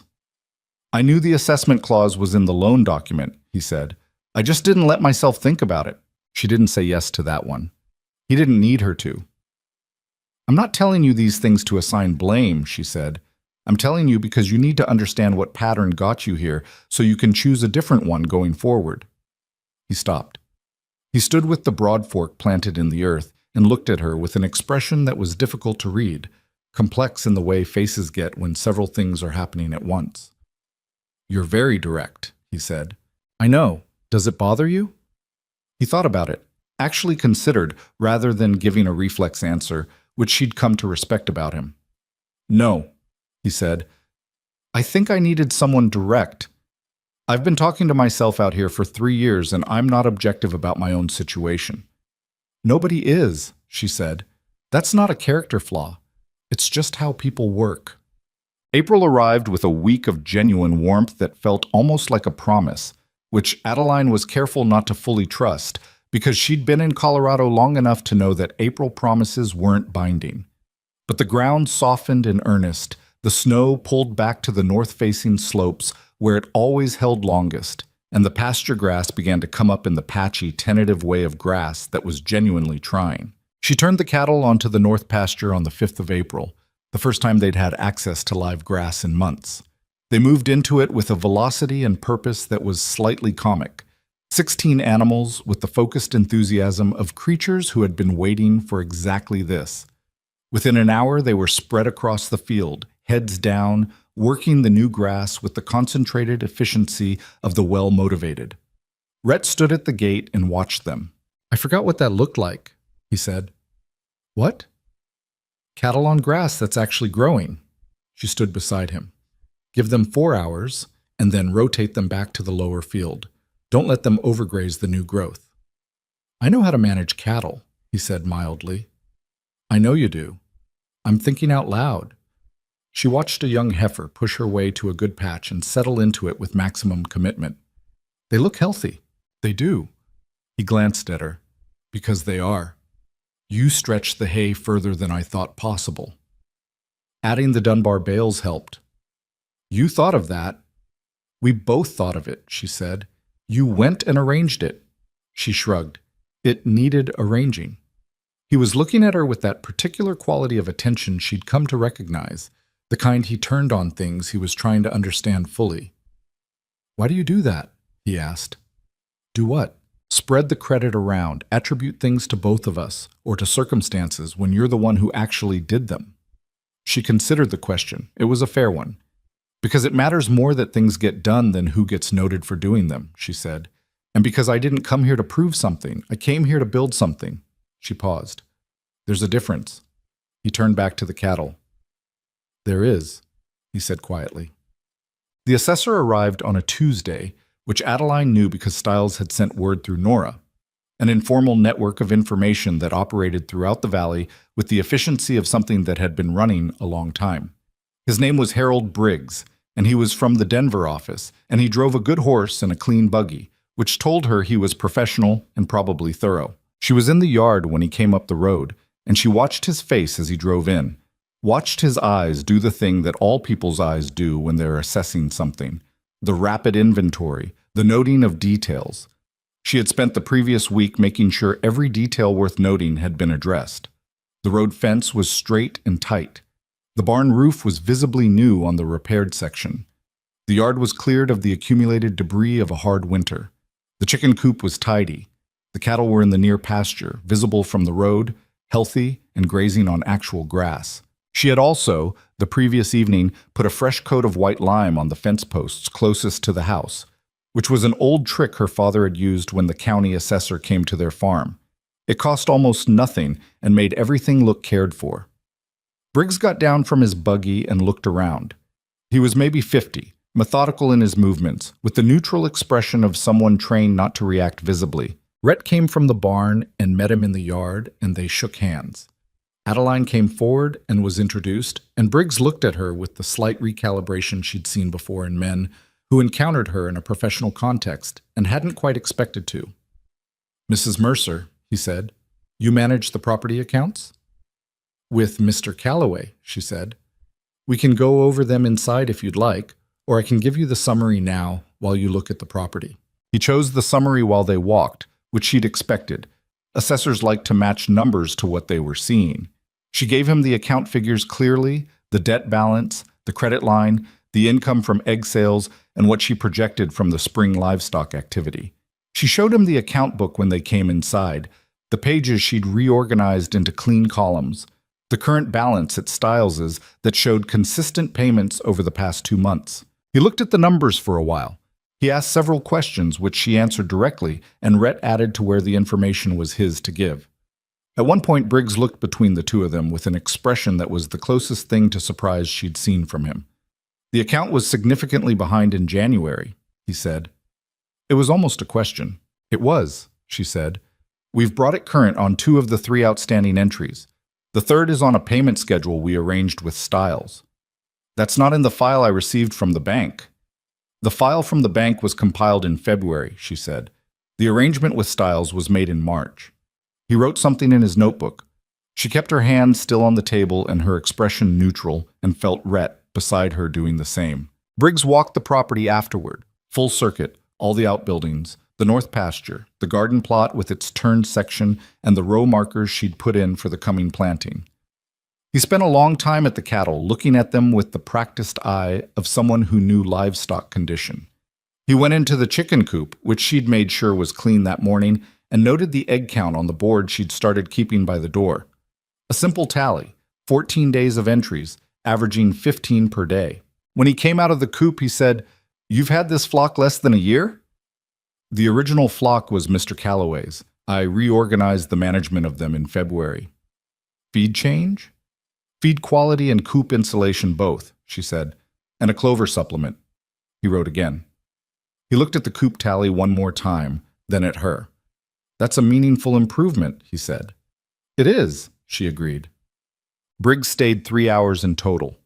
I knew the assessment clause was in the loan document, he said. I just didn't let myself think about it. She didn't say yes to that one. He didn't need her to. I'm not telling you these things to assign blame, she said. I'm telling you because you need to understand what pattern got you here so you can choose a different one going forward. He stopped. He stood with the broad fork planted in the earth and looked at her with an expression that was difficult to read, complex in the way faces get when several things are happening at once. You're very direct, he said. I know. Does it bother you? He thought about it, actually considered, rather than giving a reflex answer, which she'd come to respect about him. No, he said. I think I needed someone direct. I've been talking to myself out here for 3 years, and I'm not objective about my own situation. Nobody is, she said. That's not a character flaw. It's just how people work. April arrived with a week of genuine warmth that felt almost like a promise, which Adeline was careful not to fully trust, because she'd been in Colorado long enough to know that April promises weren't binding. But the ground softened in earnest, the snow pulled back to the north-facing slopes where it always held longest, and the pasture grass began to come up in the patchy, tentative way of grass that was genuinely trying. She turned the cattle onto the north pasture on the 5th of April, the first time they'd had access to live grass in months. They moved into it with a velocity and purpose that was slightly comic. 16 animals with the focused enthusiasm of creatures who had been waiting for exactly this. Within an hour, they were spread across the field, heads down, working the new grass with the concentrated efficiency of the well-motivated. Rhett stood at the gate and watched them. I forgot what that looked like, he said. What? Cattle on grass that's actually growing. She stood beside him. Give them 4 hours, and then rotate them back to the lower field. Don't let them overgraze the new growth. I know how to manage cattle, he said mildly. I know you do. I'm thinking out loud. She watched a young heifer push her way to a good patch and settle into it with maximum commitment. They look healthy. They do. He glanced at her. Because they are. You stretched the hay further than I thought possible. Adding the Dunbar bales helped. You thought of that. We both thought of it, she said. You went and arranged it. She shrugged. It needed arranging. He was looking at her with that particular quality of attention she'd come to recognize, the kind he turned on things he was trying to understand fully. Why do you do that? He asked. Do what? Spread the credit around, attribute things to both of us, or to circumstances when you're the one who actually did them. She considered the question. It was a fair one. Because it matters more that things get done than who gets noted for doing them, she said. And because I didn't come here to prove something, I came here to build something. She paused. There's a difference. He turned back to the cattle. There is, he said quietly. The assessor arrived on a Tuesday, which Adeline knew because Stiles had sent word through Nora, an informal network of information that operated throughout the valley with the efficiency of something that had been running a long time. His name was Harold Briggs, and he was from the Denver office, and he drove a good horse and a clean buggy, which told her he was professional and probably thorough. She was in the yard when he came up the road, and she watched his face as he drove in, watched his eyes do the thing that all people's eyes do when they're assessing something, the rapid inventory, the noting of details. She had spent the previous week making sure every detail worth noting had been addressed. The road fence was straight and tight. The barn roof was visibly new on the repaired section. The yard was cleared of the accumulated debris of a hard winter. The chicken coop was tidy. The cattle were in the near pasture, visible from the road, healthy and grazing on actual grass. She had also, the previous evening, put a fresh coat of white lime on the fence posts closest to the house, which was an old trick her father had used when the county assessor came to their farm. It cost almost nothing and made everything look cared for. Briggs got down from his buggy and looked around. He was maybe 50, methodical in his movements, with the neutral expression of someone trained not to react visibly. Rhett came from the barn and met him in the yard, and they shook hands. Adeline came forward and was introduced, and Briggs looked at her with the slight recalibration she'd seen before in men who encountered her in a professional context and hadn't quite expected to. "Mrs. Mercer," he said, "you manage the property accounts?" "With Mr. Calloway," she said. "We can go over them inside if you'd like, or I can give you the summary now while you look at the property." He chose the summary while they walked, which she'd expected. Assessors like to match numbers to what they were seeing. She gave him the account figures clearly, the debt balance, the credit line, the income from egg sales, and what she projected from the spring livestock activity. She showed him the account book when they came inside, the pages she'd reorganized into clean columns, the current balance at Stiles's that showed consistent payments over the past 2 months. He looked at the numbers for a while. He asked several questions, which she answered directly, and Rhett added to where the information was his to give. At one point, Briggs looked between the two of them with an expression that was the closest thing to surprise she'd seen from him. "The account was significantly behind in January," he said. It was almost a question. "It was," she said. "We've brought it current on 2 of the 3 outstanding entries. The third is on a payment schedule we arranged with Stiles." "That's not in the file I received from the bank." "The file from the bank was compiled in February," she said. "The arrangement with Stiles was made in March." He wrote something in his notebook. She kept her hand still on the table and her expression neutral, and felt Rhett beside her doing the same. Briggs walked the property afterward, full circuit, all the outbuildings, the north pasture, the garden plot with its turned section, and the row markers she'd put in for the coming planting. He spent a long time at the cattle, looking at them with the practiced eye of someone who knew livestock condition. He went into the chicken coop, which she'd made sure was clean that morning, and noted the egg count on the board she'd started keeping by the door. A simple tally, 14 days of entries, averaging 15 per day. When he came out of the coop, he said, "You've had this flock less than a year?" "The original flock was Mr. Calloway's. I reorganized the management of them in February." "Feed change?" "Feed quality and coop insulation both," she said, "and a clover supplement." He wrote again. He looked at the coop tally one more time, then at her. "That's a meaningful improvement," he said. "It is," she agreed. Briggs stayed 3 hours in total.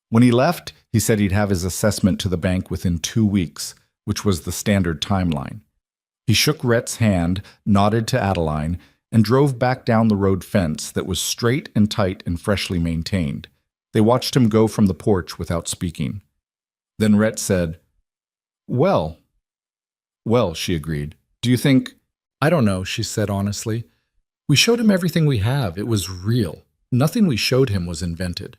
When he left, he said he'd have his assessment to the bank within 2 weeks, which was the standard timeline. He shook Rhett's hand, nodded to Adeline, and drove back down the road fence that was straight and tight and freshly maintained. They watched him go from the porch without speaking. Then Rhett said, "Well." "Well," she agreed. "Do you think—" "I don't know," she said honestly. "We showed him everything we have. It was real. Nothing we showed him was invented.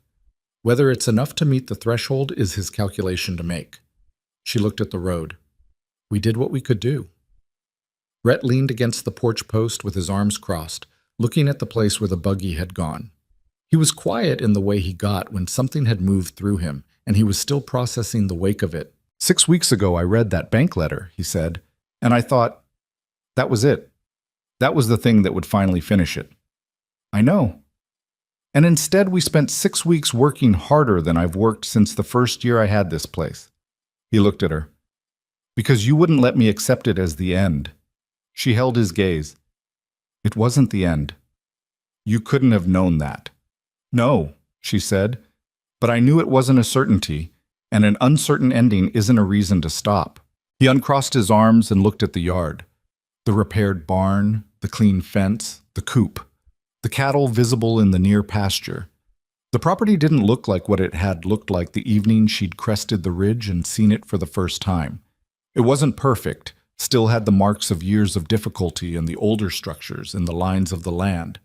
Whether it's enough to meet the threshold is his calculation to make." She looked at the road. "We did what we could do." Rhett leaned against the porch post with his arms crossed, looking at the place where the buggy had gone. He was quiet in the way he got when something had moved through him, and he was still processing the wake of it. "6 weeks ago I read that bank letter," he said, "and I thought, that was it. That was the thing that would finally finish it." "I know. And instead we spent 6 weeks working harder than I've worked since the first year I had this place." He looked at her. "Because you wouldn't let me accept it as the end." She held his gaze. "It wasn't the end. You couldn't have known that." "No," she said, "but I knew it wasn't a certainty, and an uncertain ending isn't a reason to stop." He uncrossed his arms and looked at the yard. The repaired barn, the clean fence, the coop. the cattle visible in the near pasture. The property didn't look like what it had looked like the evening she'd crested the ridge and seen it for the first time. It wasn't perfect, still had the marks of years of difficulty and the older structures and the lines of the land,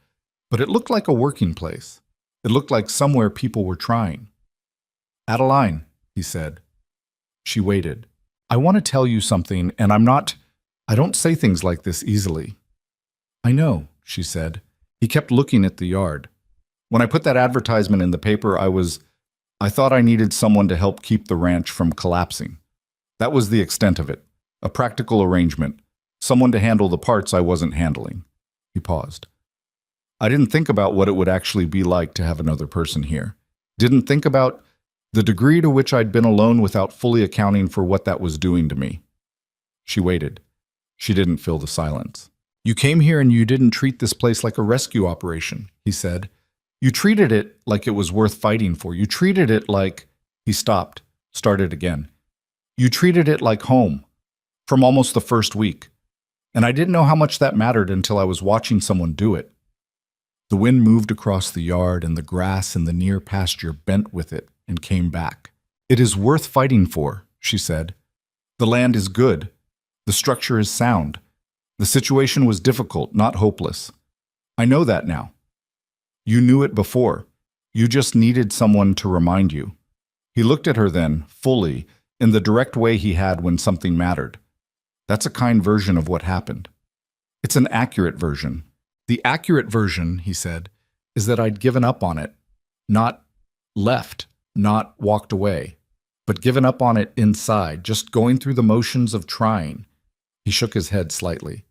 but it looked like a working place. It looked like somewhere people were trying. "Adeline," he said. She waited. "I want to tell you something, and I don't say things like this easily." "I know," she said. He kept looking at the yard. "When I put that advertisement in the paper, I thought I needed someone to help keep the ranch from collapsing. That was the extent of it. A practical arrangement. Someone to handle the parts I wasn't handling." He paused. "I didn't think about what it would actually be like to have another person here. Didn't think about the degree to which I'd been alone without fully accounting for what that was doing to me." She waited. She didn't fill the silence. "You came here and you didn't treat this place like a rescue operation," he said. "You treated it like it was worth fighting for. You treated it like—" He stopped, started again. "You treated it like home, from almost the first week. And I didn't know how much that mattered until I was watching someone do it." The wind moved across the yard and the grass in the near pasture bent with it and came back. "It is worth fighting for," she said. "The land is good. The structure is sound. The situation was difficult, not hopeless. I know that now. You knew it before. You just needed someone to remind you." He looked at her then, fully, in the direct way he had when something mattered. "That's a kind version of what happened. It's an accurate version. The accurate version," he said, "is that I'd given up on it. Not left, not walked away, but given up on it inside, just going through the motions of trying." He shook his head slightly.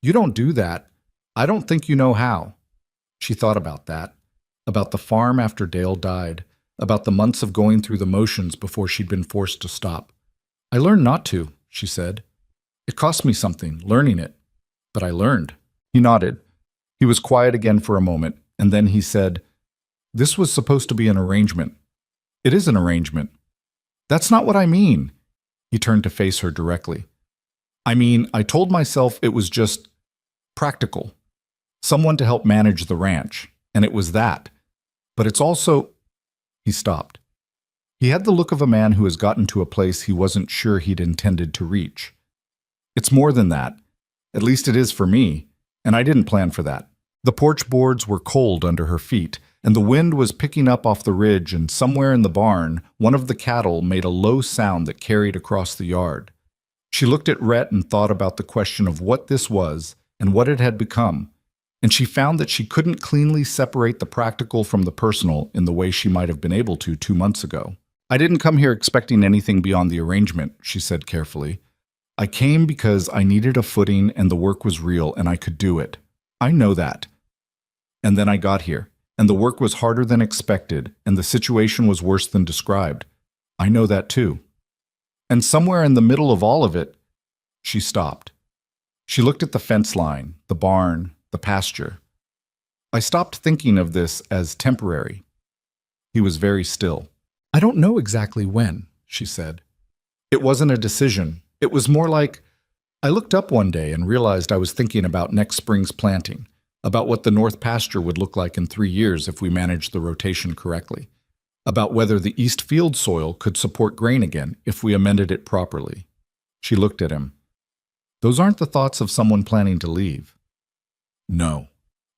"You don't do that. I don't think you know how." She thought about that, about the farm after Dale died, about the months of going through the motions before she'd been forced to stop. "I learned not to," she said. "It cost me something, learning it. But I learned." He nodded. He was quiet again for a moment, and then he said, "This was supposed to be an arrangement." "It is an arrangement." "That's not what I mean." He turned to face her directly. "I mean, I told myself it was just practical. Someone to help manage the ranch, and it was that. But it's also—" He stopped. He had the look of a man who has gotten to a place he wasn't sure he'd intended to reach. "It's more than that. At least it is for me, and I didn't plan for that." The porch boards were cold under her feet, and the wind was picking up off the ridge, and somewhere in the barn, one of the cattle made a low sound that carried across the yard. She looked at Rhett and thought about the question of what this was and what it had become, and she found that she couldn't cleanly separate the practical from the personal in the way she might have been able to 2 months ago. "I didn't come here expecting anything beyond the arrangement," she said carefully. "I came because I needed a footing and the work was real and I could do it. I know that. And then I got here, and the work was harder than expected, and the situation was worse than described. I know that too. And somewhere in the middle of all of it—" She stopped. She looked at the fence line, the barn, the pasture. "I stopped thinking of this as temporary." He was very still. "I don't know exactly when," she said. "It wasn't a decision. It was more like, I looked up one day and realized I was thinking about next spring's planting, about what the north pasture would look like in 3 years if we managed the rotation correctly, about whether the east field soil could support grain again if we amended it properly." She looked at him. "Those aren't the thoughts of someone planning to leave." "No,"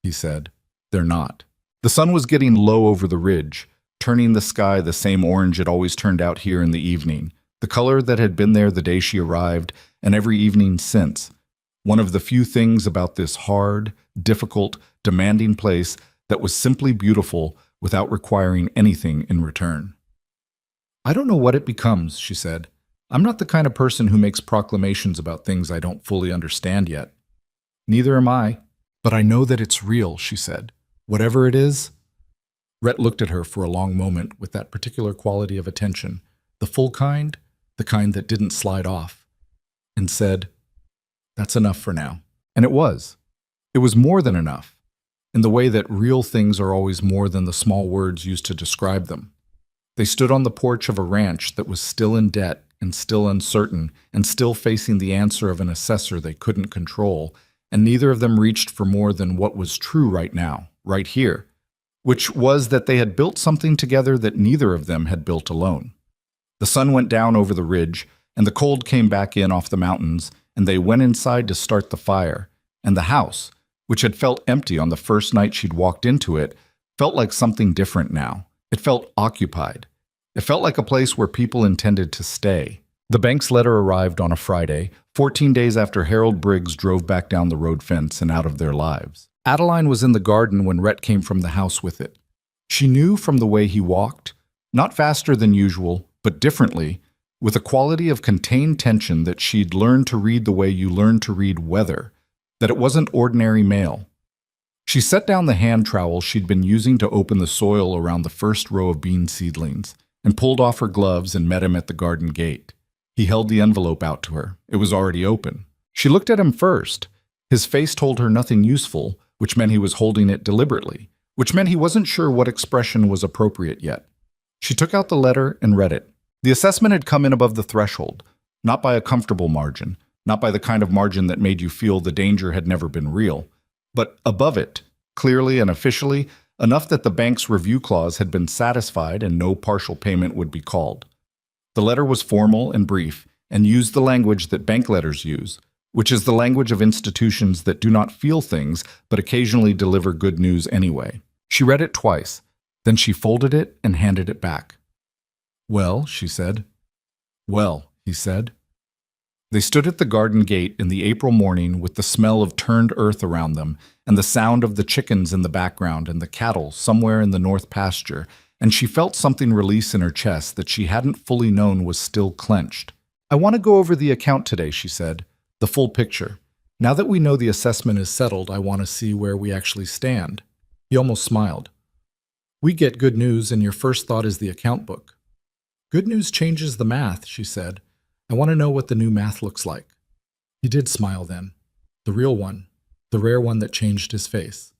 he said. "They're not." The sun was getting low over the ridge, turning the sky the same orange it always turned out here in the evening, the color that had been there the day she arrived and every evening since. One of the few things about this hard, difficult, demanding place that was simply beautiful without requiring anything in return. "I don't know what it becomes," she said. "I'm not the kind of person who makes proclamations about things I don't fully understand yet." "Neither am I. But I know that it's real," she said. "Whatever it is." Rhett looked at her for a long moment with that particular quality of attention, the full kind, the kind that didn't slide off, and said, "That's enough for now." And it was. It was more than enough, in the way that real things are always more than the small words used to describe them. They stood on the porch of a ranch that was still in debt and still uncertain and still facing the answer of an assessor they couldn't control, and neither of them reached for more than what was true right now, right here, which was that they had built something together that neither of them had built alone. The sun went down over the ridge, and the cold came back in off the mountains, and they went inside to start the fire, and the house, which had felt empty on the first night she'd walked into it, felt like something different now. It felt occupied. It felt like a place where people intended to stay. The bank's letter arrived on a Friday, 14 days after Harold Briggs drove back down the road fence and out of their lives. Adeline was in the garden when Rhett came from the house with it. She knew from the way he walked, not faster than usual, but differently, with a quality of contained tension that she'd learned to read the way you learn to read weather, that it wasn't ordinary mail. She set down the hand trowel she'd been using to open the soil around the first row of bean seedlings, and pulled off her gloves and met him at the garden gate. He held the envelope out to her. It was already open. She looked at him first. His face told her nothing useful, which meant he was holding it deliberately, which meant he wasn't sure what expression was appropriate yet. She took out the letter and read it. The assessment had come in above the threshold, not by a comfortable margin, not by the kind of margin that made you feel the danger had never been real, but above it, clearly and officially, enough that the bank's review clause had been satisfied and no partial payment would be called. The letter was formal and brief, and used the language that bank letters use, which is the language of institutions that do not feel things but occasionally deliver good news anyway. She read it twice, then she folded it and handed it back. "Well," she said. "Well," he said. They stood at the garden gate in the April morning with the smell of turned earth around them and the sound of the chickens in the background and the cattle somewhere in the north pasture, and she felt something release in her chest that she hadn't fully known was still clenched. "I want to go over the account today," she said, "the full picture. Now that we know the assessment is settled, I want to see where we actually stand." He almost smiled. "We get good news, and your first thought is the account book." "Good news changes the math," she said. "I want to know what the new math looks like." He did smile then. The real one. The rare one that changed his face.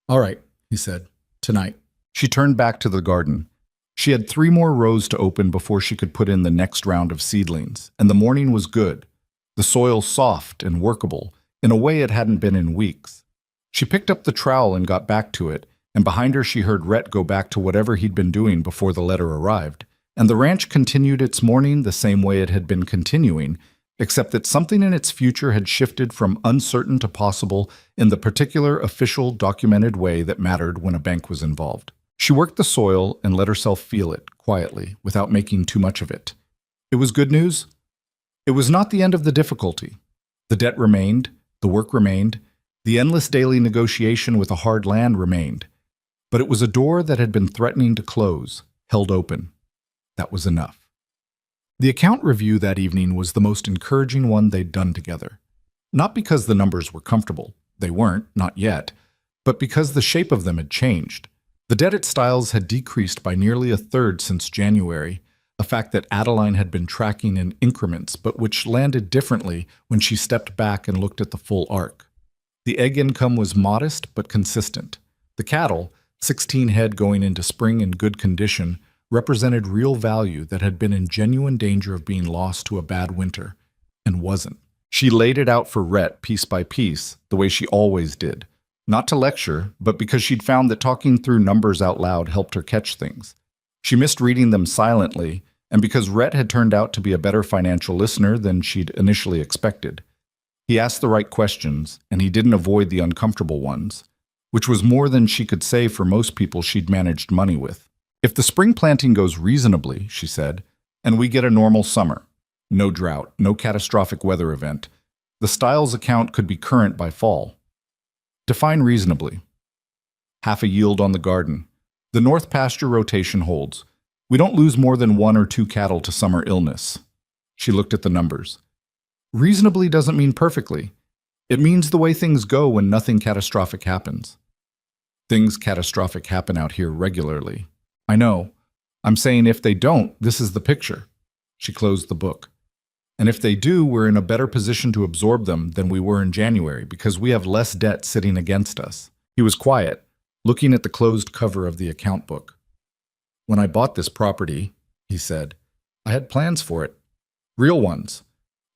"All right," he said. "Tonight." She turned back to the garden. She had 3 more rows to open before she could put in the next round of seedlings, and the morning was good. The soil soft and workable, in a way it hadn't been in weeks. She picked up the trowel and got back to it, and behind her she heard Rhett go back to whatever he'd been doing before the letter arrived. And the ranch continued its morning the same way it had been continuing, except that something in its future had shifted from uncertain to possible in the particular official documented way that mattered when a bank was involved. She worked the soil and let herself feel it, quietly, without making too much of it. It was good news. It was not the end of the difficulty. The debt remained, the work remained, the endless daily negotiation with a hard land remained. But it was a door that had been threatening to close, held open. That was enough. The account review that evening was the most encouraging one they'd done together. Not because the numbers were comfortable, they weren't, not yet, but because the shape of them had changed. The debt at Styles had decreased by nearly 1/3 since January, a fact that Adeline had been tracking in increments, but which landed differently when she stepped back and looked at the full arc. The egg income was modest but consistent. The cattle, 16 head going into spring in good condition, represented real value that had been in genuine danger of being lost to a bad winter, and wasn't. She laid it out for Rhett piece by piece, the way she always did. Not to lecture, but because she'd found that talking through numbers out loud helped her catch things. She missed reading them silently, and because Rhett had turned out to be a better financial listener than she'd initially expected. He asked the right questions, and he didn't avoid the uncomfortable ones, which was more than she could say for most people she'd managed money with. "If the spring planting goes reasonably," she said, "and we get a normal summer, no drought, no catastrophic weather event, the Styles account could be current by fall." Define reasonably. Half a yield on the garden. The north pasture rotation holds. We don't lose more than 1 or 2 cattle to summer illness. She looked at the numbers. Reasonably doesn't mean perfectly. It means the way things go when nothing catastrophic happens. Things catastrophic happen out here regularly. I know. I'm saying if they don't, this is the picture. She closed the book. And if they do, we're in a better position to absorb them than we were in January because we have less debt sitting against us. He was quiet, looking at the closed cover of the account book. "When I bought this property," he said, "I had plans for it. Real ones.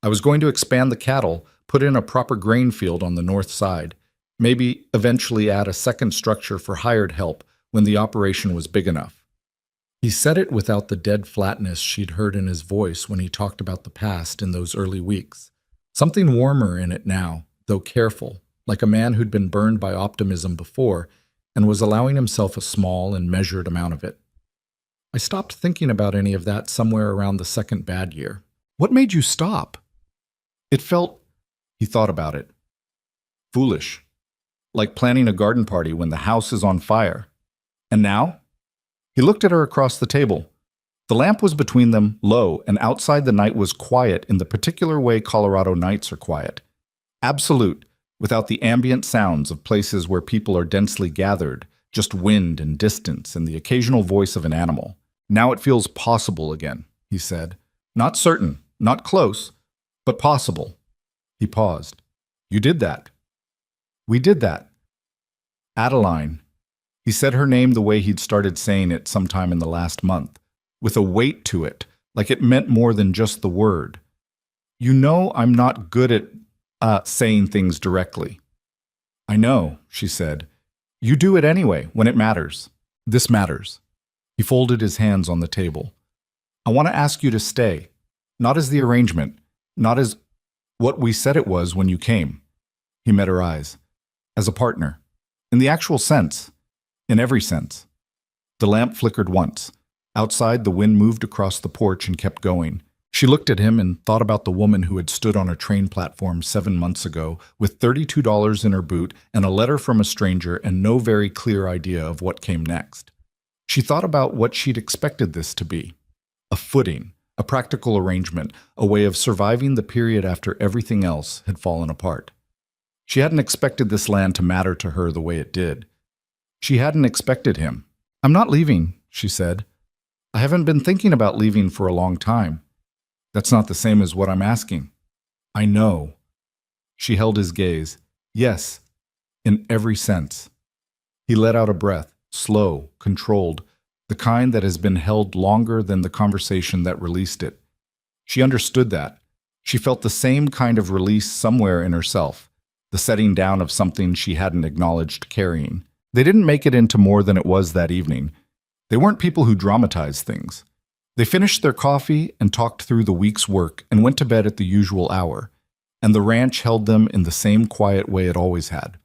I was going to expand the cattle, put in a proper grain field on the north side, Maybe eventually add a second structure for hired help when the operation was big enough. He said it without the dead flatness she'd heard in his voice when he talked about the past in those early weeks. Something warmer in it now, though careful, like a man who'd been burned by optimism before and was allowing himself a small and measured amount of it. I stopped thinking about any of that somewhere around the second bad year. What made you stop? It felt, he thought about it, foolish, like planning a garden party when the house is on fire. And now? He looked at her across the table. The lamp was between them, low, and outside the night was quiet in the particular way Colorado nights are quiet. Absolute, without the ambient sounds of places where people are densely gathered, just wind and distance and the occasional voice of an animal. Now it feels possible again, he said. Not certain, not close, but possible. He paused. You did that. We did that. Adeline. He said her name the way he'd started saying it sometime in the last month, with a weight to it, like it meant more than just the word. You know I'm not good at saying things directly. I know, she said. You do it anyway, when it matters. This matters. He folded his hands on the table. I want to ask you to stay, not as the arrangement, not as what we said it was when you came. He met her eyes. As a partner. In the actual sense. In every sense. The lamp flickered once. Outside, the wind moved across the porch and kept going. She looked at him and thought about the woman who had stood on a train platform 7 months ago with $32 in her boot and a letter from a stranger and no very clear idea of what came next. She thought about what she'd expected this to be. A footing, a practical arrangement, a way of surviving the period after everything else had fallen apart. She hadn't expected this land to matter to her the way it did. She hadn't expected him. I'm not leaving, she said. I haven't been thinking about leaving for a long time. That's not the same as what I'm asking. I know. She held his gaze. Yes, in every sense. He let out a breath, slow, controlled, the kind that has been held longer than the conversation that released it. She understood that. She felt the same kind of release somewhere in herself, the setting down of something she hadn't acknowledged carrying. They didn't make it into more than it was that evening. They weren't people who dramatized things. They finished their coffee and talked through the week's work and went to bed at the usual hour, and the ranch held them in the same quiet way it always had.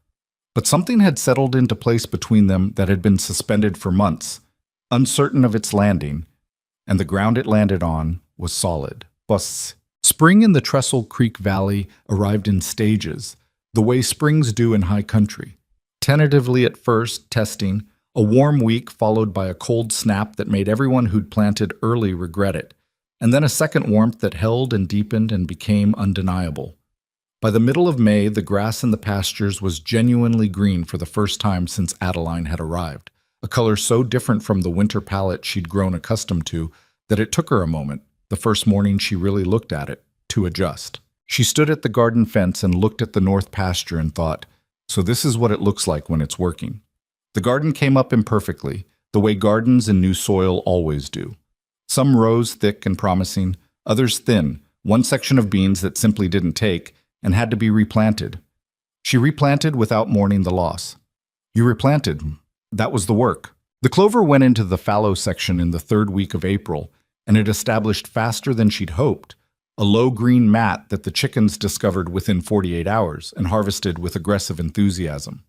But something had settled into place between them that had been suspended for months, uncertain of its landing, and the ground it landed on was solid. Bus. Spring in the Trestle Creek Valley arrived in stages, the way springs do in high country. Tentatively at first, testing, a warm week followed by a cold snap that made everyone who'd planted early regret it, and then a second warmth that held and deepened and became undeniable. By the middle of May, the grass in the pastures was genuinely green for the first time since Adeline had arrived, a color so different from the winter palette she'd grown accustomed to that it took her a moment, the first morning she really looked at it, to adjust. She stood at the garden fence and looked at the north pasture and thought, so this is what it looks like when it's working. The garden came up imperfectly, the way gardens in new soil always do. Some rose thick and promising, others thin, one section of beans that simply didn't take and had to be replanted. She replanted without mourning the loss. You replanted. That was the work. The clover went into the fallow section in the third week of April, and it established faster than she'd hoped, a low green mat that the chickens discovered within 48 hours and harvested with aggressive enthusiasm.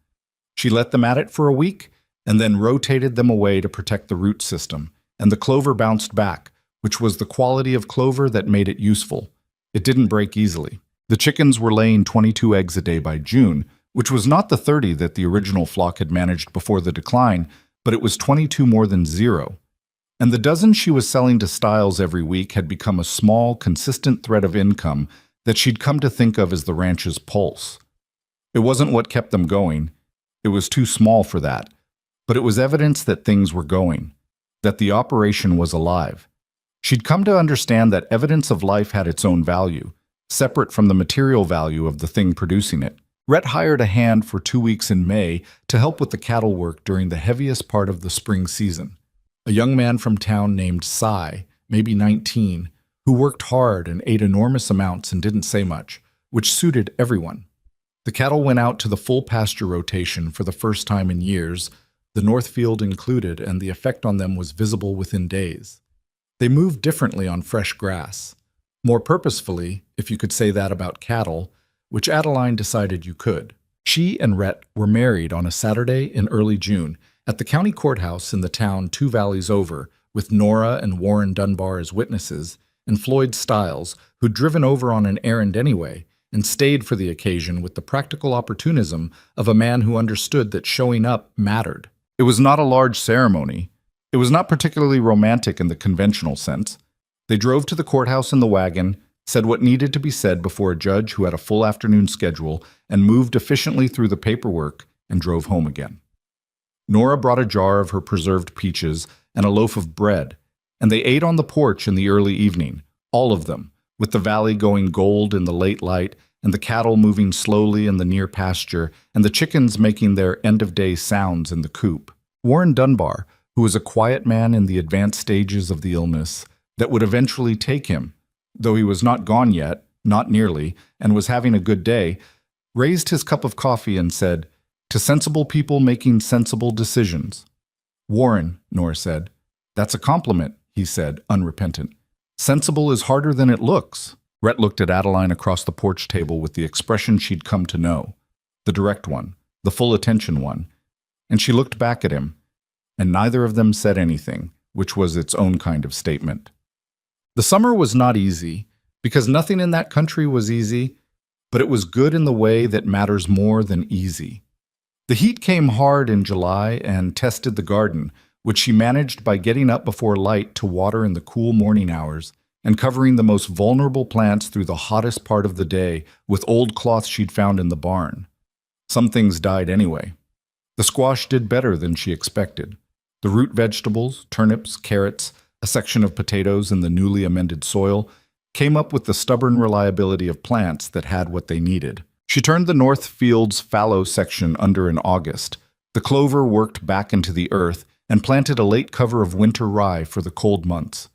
She let them at it for a week and then rotated them away to protect the root system, and the clover bounced back, which was the quality of clover that made it useful. It didn't break easily. The chickens were laying 22 eggs a day by June, which was not the 30 that the original flock had managed before the decline, but it was 22 more than zero. And the dozen she was selling to Stiles every week had become a small, consistent thread of income that she'd come to think of as the ranch's pulse. It wasn't what kept them going. It was too small for that. But it was evidence that things were going, that the operation was alive. She'd come to understand that evidence of life had its own value, separate from the material value of the thing producing it. Rhett hired a hand for 2 weeks in May to help with the cattle work during the heaviest part of the spring season. A young man from town named Cy, maybe 19, who worked hard and ate enormous amounts and didn't say much, which suited everyone. The cattle went out to the full pasture rotation for the first time in years, the north field included, and the effect on them was visible within days. They moved differently on fresh grass. More purposefully, if you could say that about cattle, which Adeline decided you could. She and Rhett were married on a Saturday in early June at the county courthouse in the town 2 valleys over, with Nora and Warren Dunbar as witnesses, and Floyd Stiles, who'd driven over on an errand anyway, and stayed for the occasion with the practical opportunism of a man who understood that showing up mattered. It was not a large ceremony. It was not particularly romantic in the conventional sense. They drove to the courthouse in the wagon, said what needed to be said before a judge who had a full afternoon schedule, and moved efficiently through the paperwork and drove home again. Nora brought a jar of her preserved peaches and a loaf of bread, and they ate on the porch in the early evening, all of them, with the valley going gold in the late light, and the cattle moving slowly in the near pasture, and the chickens making their end-of-day sounds in the coop. Warren Dunbar, who was a quiet man in the advanced stages of the illness that would eventually take him, though he was not gone yet, not nearly, and was having a good day, raised his cup of coffee and said, "To sensible people making sensible decisions." "Warren," Nora said. "That's a compliment," he said, unrepentant. "Sensible is harder than it looks." Rhett looked at Adeline across the porch table with the expression she'd come to know, the direct one, the full attention one, and she looked back at him, and neither of them said anything, which was its own kind of statement. The summer was not easy, because nothing in that country was easy, but it was good in the way that matters more than easy. The heat came hard in July and tested the garden, which she managed by getting up before light to water in the cool morning hours, and covering the most vulnerable plants through the hottest part of the day with old cloth she'd found in the barn. Some things died anyway. The squash did better than she expected. The root vegetables, turnips, carrots, a section of potatoes in the newly amended soil, came up with the stubborn reliability of plants that had what they needed. She turned the north field's fallow section under in August. The clover worked back into the earth and planted a late cover of winter rye for the cold months.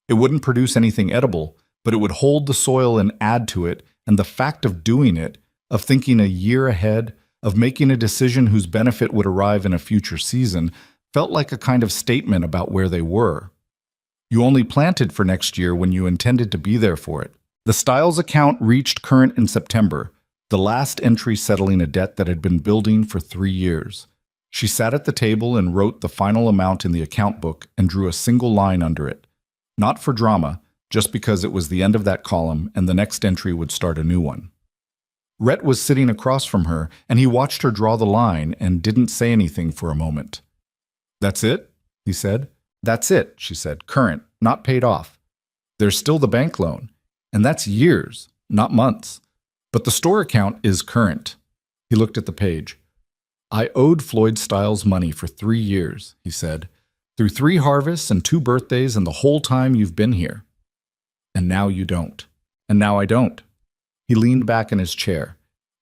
It wouldn't produce anything edible, but it would hold the soil and add to it, and the fact of doing it, of thinking a year ahead, of making a decision whose benefit would arrive in a future season, felt like a kind of statement about where they were. You only planted for next year when you intended to be there for it. The Stiles account reached current in September, the last entry settling a debt that had been building for 3 years. She sat at the table and wrote the final amount in the account book and drew a single line under it. Not for drama, just because it was the end of that column and the next entry would start a new one. Rhett was sitting across from her, and he watched her draw the line and didn't say anything for a moment. "That's it?" he said. "That's it," she said. "Current, not paid off. There's still the bank loan, and that's years, not months. But the store account is current." He looked at the page. "I owed Floyd Stiles money for 3 years," he said. "Through 3 harvests and 2 birthdays and the whole time you've been here. And now you don't. And now I don't." He leaned back in his chair.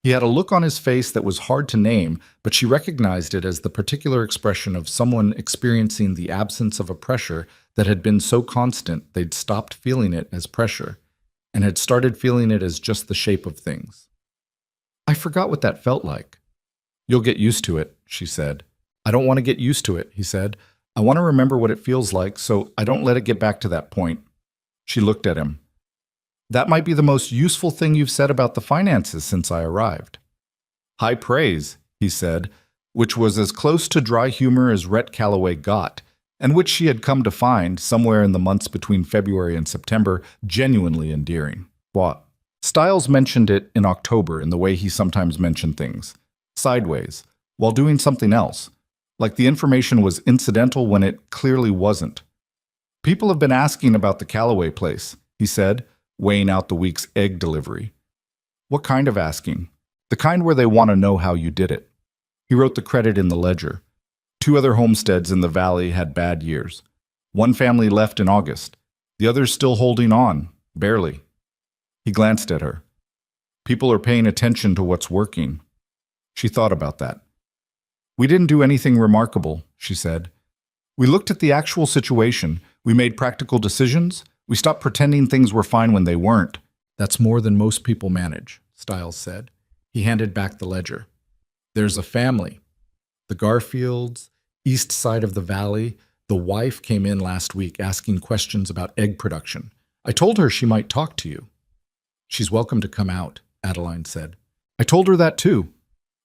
He had a look on his face that was hard to name, but she recognized it as the particular expression of someone experiencing the absence of a pressure that had been so constant they'd stopped feeling it as pressure, and had started feeling it as just the shape of things. "I forgot what that felt like." "You'll get used to it," she said. "I don't want to get used to it," he said. "I want to remember what it feels like, so I don't let it get back to that point." She looked at him. "That might be the most useful thing you've said about the finances since I arrived." "High praise," he said, which was as close to dry humor as Rhett Calloway got, and which she had come to find, somewhere in the months between February and September, genuinely endearing. "What?" Stiles mentioned it in October in the way he sometimes mentioned things, sideways, while doing something else, like the information was incidental when it clearly wasn't. "People have been asking about the Calloway place," he said, weighing out the week's egg delivery. "What kind of asking?" "The kind where they want to know how you did it." He wrote the credit in the ledger. 2 other homesteads in the valley had bad years. One family left in August. The others still holding on, barely. He glanced at her. "People are paying attention to what's working." She thought about that. "We didn't do anything remarkable," she said. "We looked at the actual situation. We made practical decisions. We stopped pretending things were fine when they weren't." "That's more than most people manage," Stiles said. He handed back the ledger. There's a family. The Garfields, east side of the valley. The wife came in last week asking questions about egg production. I told her she might talk to you. She's welcome to come out, Adeline said. I told her that too.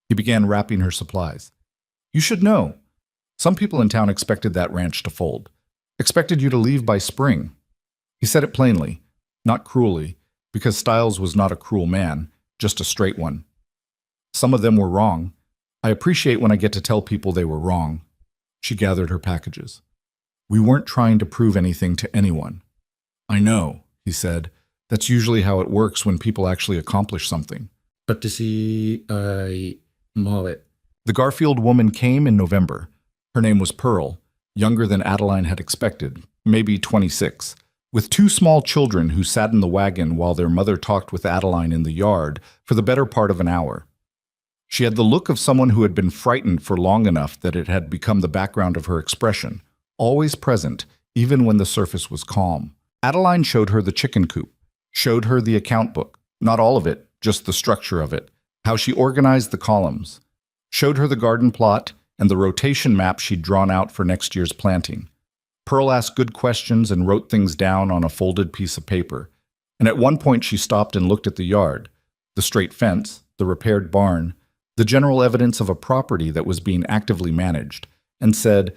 He began wrapping her supplies. You should know. Some people in town expected that ranch to fold. Expected you to leave by spring. He said it plainly, not cruelly, because Stiles was not a cruel man, just a straight one. Some of them were wrong. I appreciate when I get to tell people they were wrong. She gathered her packages. We weren't trying to prove anything to anyone. I know, he said. That's usually how it works when people actually accomplish something. But to see, it. The Garfield woman came in November. Her name was Pearl, younger than Adeline had expected, maybe 26, with two small children who sat in the wagon while their mother talked with Adeline in the yard for the better part of an hour. She had the look of someone who had been frightened for long enough that it had become the background of her expression, always present, even when the surface was calm. Adeline showed her the chicken coop, showed her the account book, not all of it, just the structure of it, how she organized the columns, showed her the garden plot and the rotation map she'd drawn out for next year's planting. Pearl asked good questions and wrote things down on a folded piece of paper, and at one point she stopped and looked at the yard, the straight fence, the repaired barn, the general evidence of a property that was being actively managed, and said,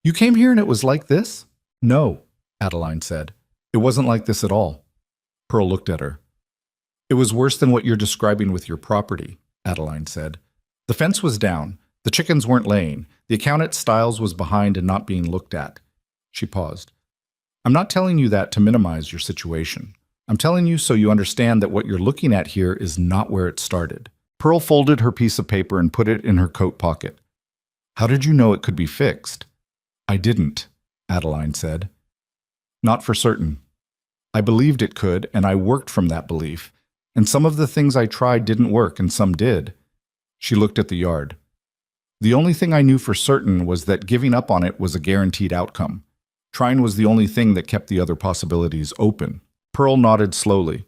You came here and it was like this? No, Adeline said. It wasn't like this at all. Pearl looked at her. It was worse than what you're describing with your property, Adeline said. The fence was down. The chickens weren't laying. The account at Stiles was behind and not being looked at. She paused. I'm not telling you that to minimize your situation. I'm telling you so you understand that what you're looking at here is not where it started. Pearl folded her piece of paper and put it in her coat pocket. How did you know it could be fixed? I didn't, Adeline said. Not for certain. I believed it could, and I worked from that belief. And some of the things I tried didn't work, and some did. She looked at the yard. The only thing I knew for certain was that giving up on it was a guaranteed outcome. Trying was the only thing that kept the other possibilities open. Pearl nodded slowly.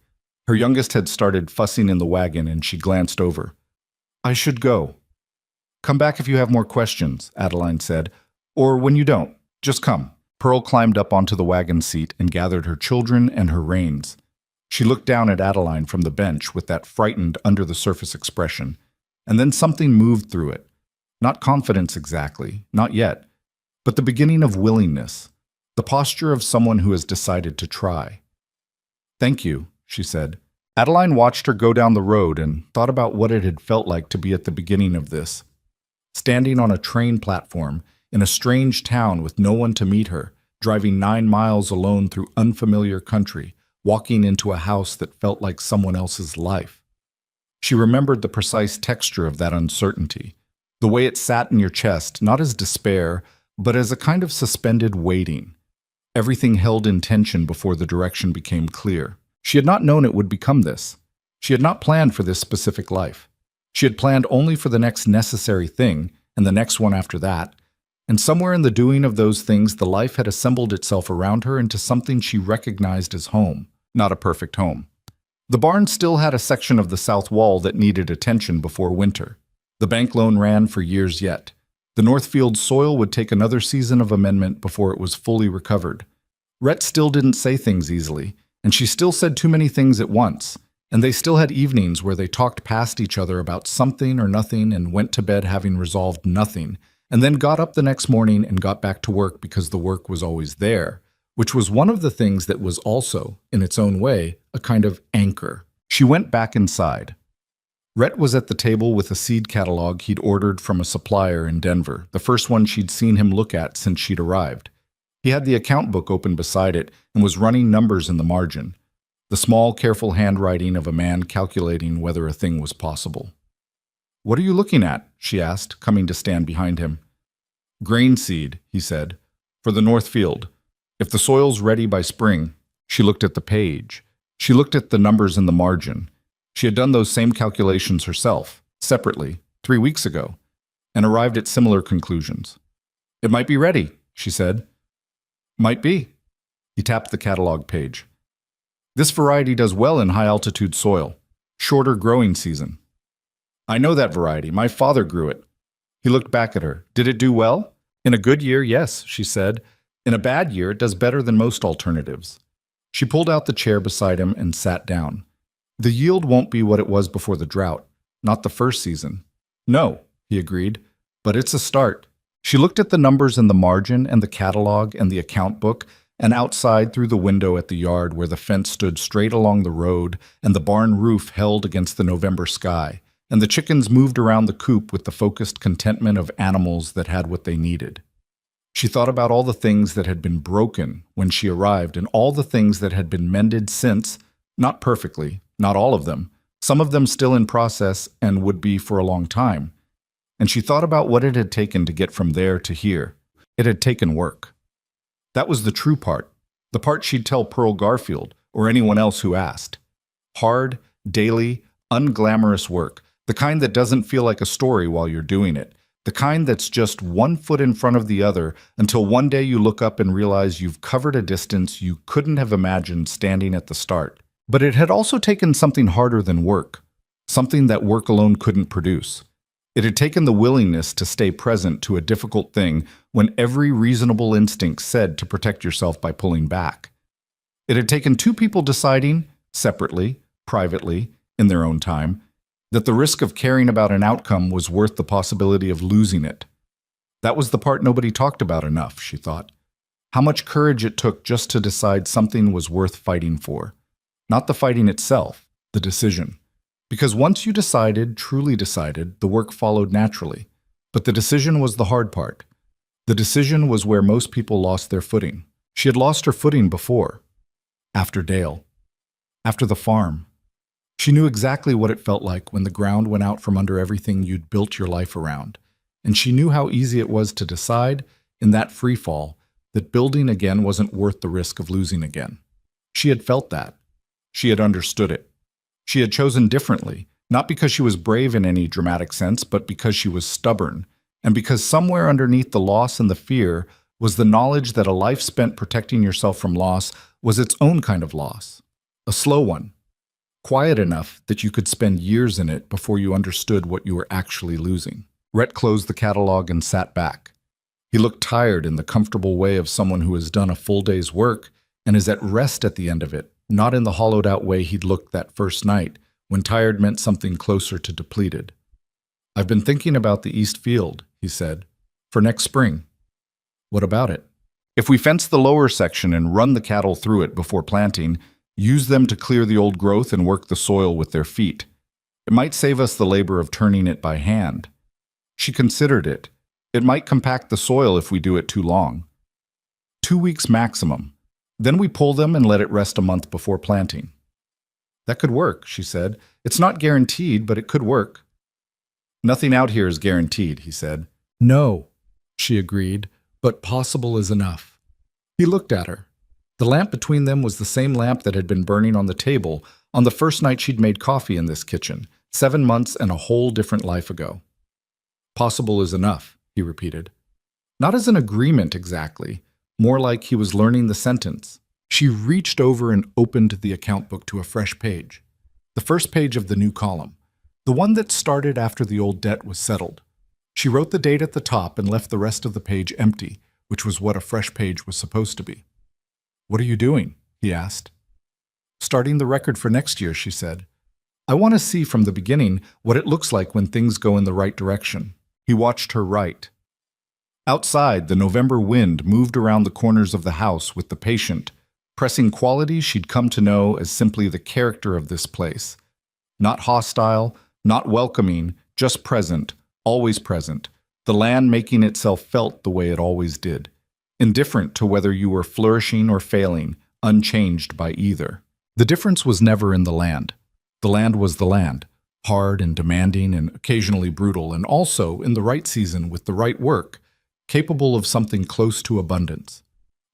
Her youngest had started fussing in the wagon, and she glanced over. I should go. Come back if you have more questions, Adeline said. Or when you don't, just come. Pearl climbed up onto the wagon seat and gathered her children and her reins. She looked down at Adeline from the bench with that frightened, under-the-surface expression, and then something moved through it. Not confidence exactly, not yet, but the beginning of willingness, the posture of someone who has decided to try. Thank you, she said. Adeline watched her go down the road and thought about what it had felt like to be at the beginning of this. Standing on a train platform in a strange town with no one to meet her, driving 9 miles alone through unfamiliar country, walking into a house that felt like someone else's life. She remembered the precise texture of that uncertainty, the way it sat in your chest, not as despair, but as a kind of suspended waiting. Everything held in tension before the direction became clear. She had not known it would become this. She had not planned for this specific life. She had planned only for the next necessary thing, and the next one after that. And somewhere in the doing of those things, the life had assembled itself around her into something she recognized as home, not a perfect home. The barn still had a section of the south wall that needed attention before winter. The bank loan ran for years yet. The Northfield soil would take another season of amendment before it was fully recovered. Rhett still didn't say things easily, and she still said too many things at once, and they still had evenings where they talked past each other about something or nothing and went to bed having resolved nothing, and then got up the next morning and got back to work because the work was always there, which was one of the things that was also, in its own way, a kind of anchor. She went back inside. Rhett was at the table with a seed catalog he'd ordered from a supplier in Denver, the first one she'd seen him look at since she'd arrived. He had the account book open beside it and was running numbers in the margin, the small, careful handwriting of a man calculating whether a thing was possible. What are you looking at? She asked, coming to stand behind him. Grain seed, he said, for the North Field. If the soil's ready by spring. She looked at the page. She looked at the numbers in the margin. She had done those same calculations herself, separately, 3 weeks ago, and arrived at similar conclusions. It might be ready, she said. Might be. He tapped the catalog page. This variety does well in high-altitude soil, shorter growing season. I know that variety. My father grew it. He looked back at her. Did it do well? In a good year, yes, she said. In a bad year, it does better than most alternatives. She pulled out the chair beside him and sat down. The yield won't be what it was before the drought, not the first season. No, he agreed, but it's a start. She looked at the numbers in the margin and the catalog and the account book, and outside through the window at the yard where the fence stood straight along the road and the barn roof held against the November sky, and the chickens moved around the coop with the focused contentment of animals that had what they needed. She thought about all the things that had been broken when she arrived and all the things that had been mended since, not perfectly, not all of them, some of them still in process and would be for a long time. And she thought about what it had taken to get from there to here. It had taken work. That was the true part, the part she'd tell Pearl Garfield or anyone else who asked. Hard, daily, unglamorous work, the kind that doesn't feel like a story while you're doing it, the kind that's just one foot in front of the other until one day you look up and realize you've covered a distance you couldn't have imagined standing at the start. But it had also taken something harder than work, something that work alone couldn't produce. It had taken the willingness to stay present to a difficult thing when every reasonable instinct said to protect yourself by pulling back. It had taken two people deciding, separately, privately, in their own time, that the risk of caring about an outcome was worth the possibility of losing it. That was the part nobody talked about enough, she thought. How much courage it took just to decide something was worth fighting for. Not the fighting itself, the decision. Because once you decided, truly decided, the work followed naturally. But the decision was the hard part. The decision was where most people lost their footing. She had lost her footing before. After Dale. After the farm. She knew exactly what it felt like when the ground went out from under everything you'd built your life around. And she knew how easy it was to decide, in that free fall, that building again wasn't worth the risk of losing again. She had felt that. She had understood it. She had chosen differently, not because she was brave in any dramatic sense, but because she was stubborn, and because somewhere underneath the loss and the fear was the knowledge that a life spent protecting yourself from loss was its own kind of loss. A slow one. Quiet enough that you could spend years in it before you understood what you were actually losing. Rhett closed the catalog and sat back. He looked tired in the comfortable way of someone who has done a full day's work and is at rest at the end of it, not in the hollowed-out way he'd looked that first night, when tired meant something closer to depleted. I've been thinking about the East Field, he said, for next spring. What about it? If we fence the lower section and run the cattle through it before planting, use them to clear the old growth and work the soil with their feet. It might save us the labor of turning it by hand. She considered it. It might compact the soil if we do it too long. 2 weeks maximum. Then we pull them and let it rest a month before planting. That could work, she said. It's not guaranteed, but it could work. Nothing out here is guaranteed, he said. No, she agreed, but possible is enough. He looked at her. The lamp between them was the same lamp that had been burning on the table on the first night she'd made coffee in this kitchen, 7 months and a whole different life ago. Possible is enough, he repeated. Not as an agreement exactly, more like he was learning the sentence. She reached over and opened the account book to a fresh page. The first page of the new column, the one that started after the old debt was settled. She wrote the date at the top and left the rest of the page empty, which was what a fresh page was supposed to be. What are you doing? He asked. Starting the record for next year, she said. I want to see from the beginning what it looks like when things go in the right direction. He watched her write. Outside, the November wind moved around the corners of the house with the patient, pressing qualities she'd come to know as simply the character of this place. Not hostile, not welcoming, just present, always present, the land making itself felt the way it always did, indifferent to whether you were flourishing or failing, unchanged by either. The difference was never in the land. The land was the land, hard and demanding and occasionally brutal, and also, in the right season with the right work, capable of something close to abundance.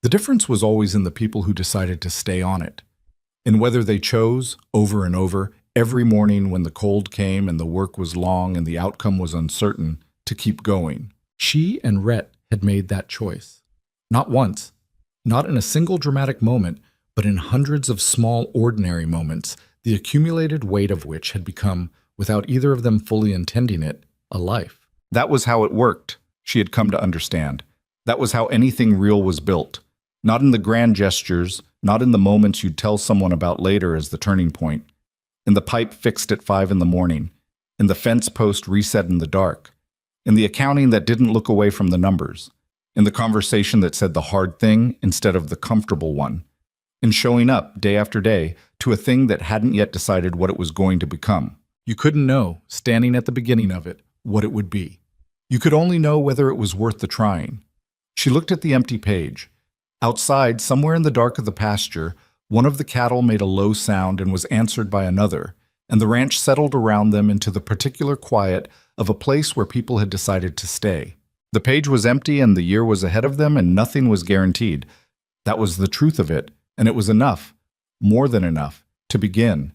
The difference was always in the people who decided to stay on it, in whether they chose, over and over, every morning when the cold came and the work was long and the outcome was uncertain, to keep going. She and Rhett had made that choice. Not once, not in a single dramatic moment, but in hundreds of small, ordinary moments, the accumulated weight of which had become without either of them fully intending it, a life. That was how it worked, she had come to understand. That was how anything real was built. Not in the grand gestures, not in the moments you'd tell someone about later as the turning point. In the pipe fixed at 5 in the morning, in the fence post reset in the dark, in the accounting that didn't look away from the numbers, in the conversation that said the hard thing instead of the comfortable one, in showing up day after day to a thing that hadn't yet decided what it was going to become. You couldn't know, standing at the beginning of it, what it would be. You could only know whether it was worth the trying. She looked at the empty page. Outside, somewhere in the dark of the pasture, one of the cattle made a low sound and was answered by another, and the ranch settled around them into the particular quiet of a place where people had decided to stay. The page was empty and the year was ahead of them and nothing was guaranteed. That was the truth of it, and it was enough, more than enough, to begin.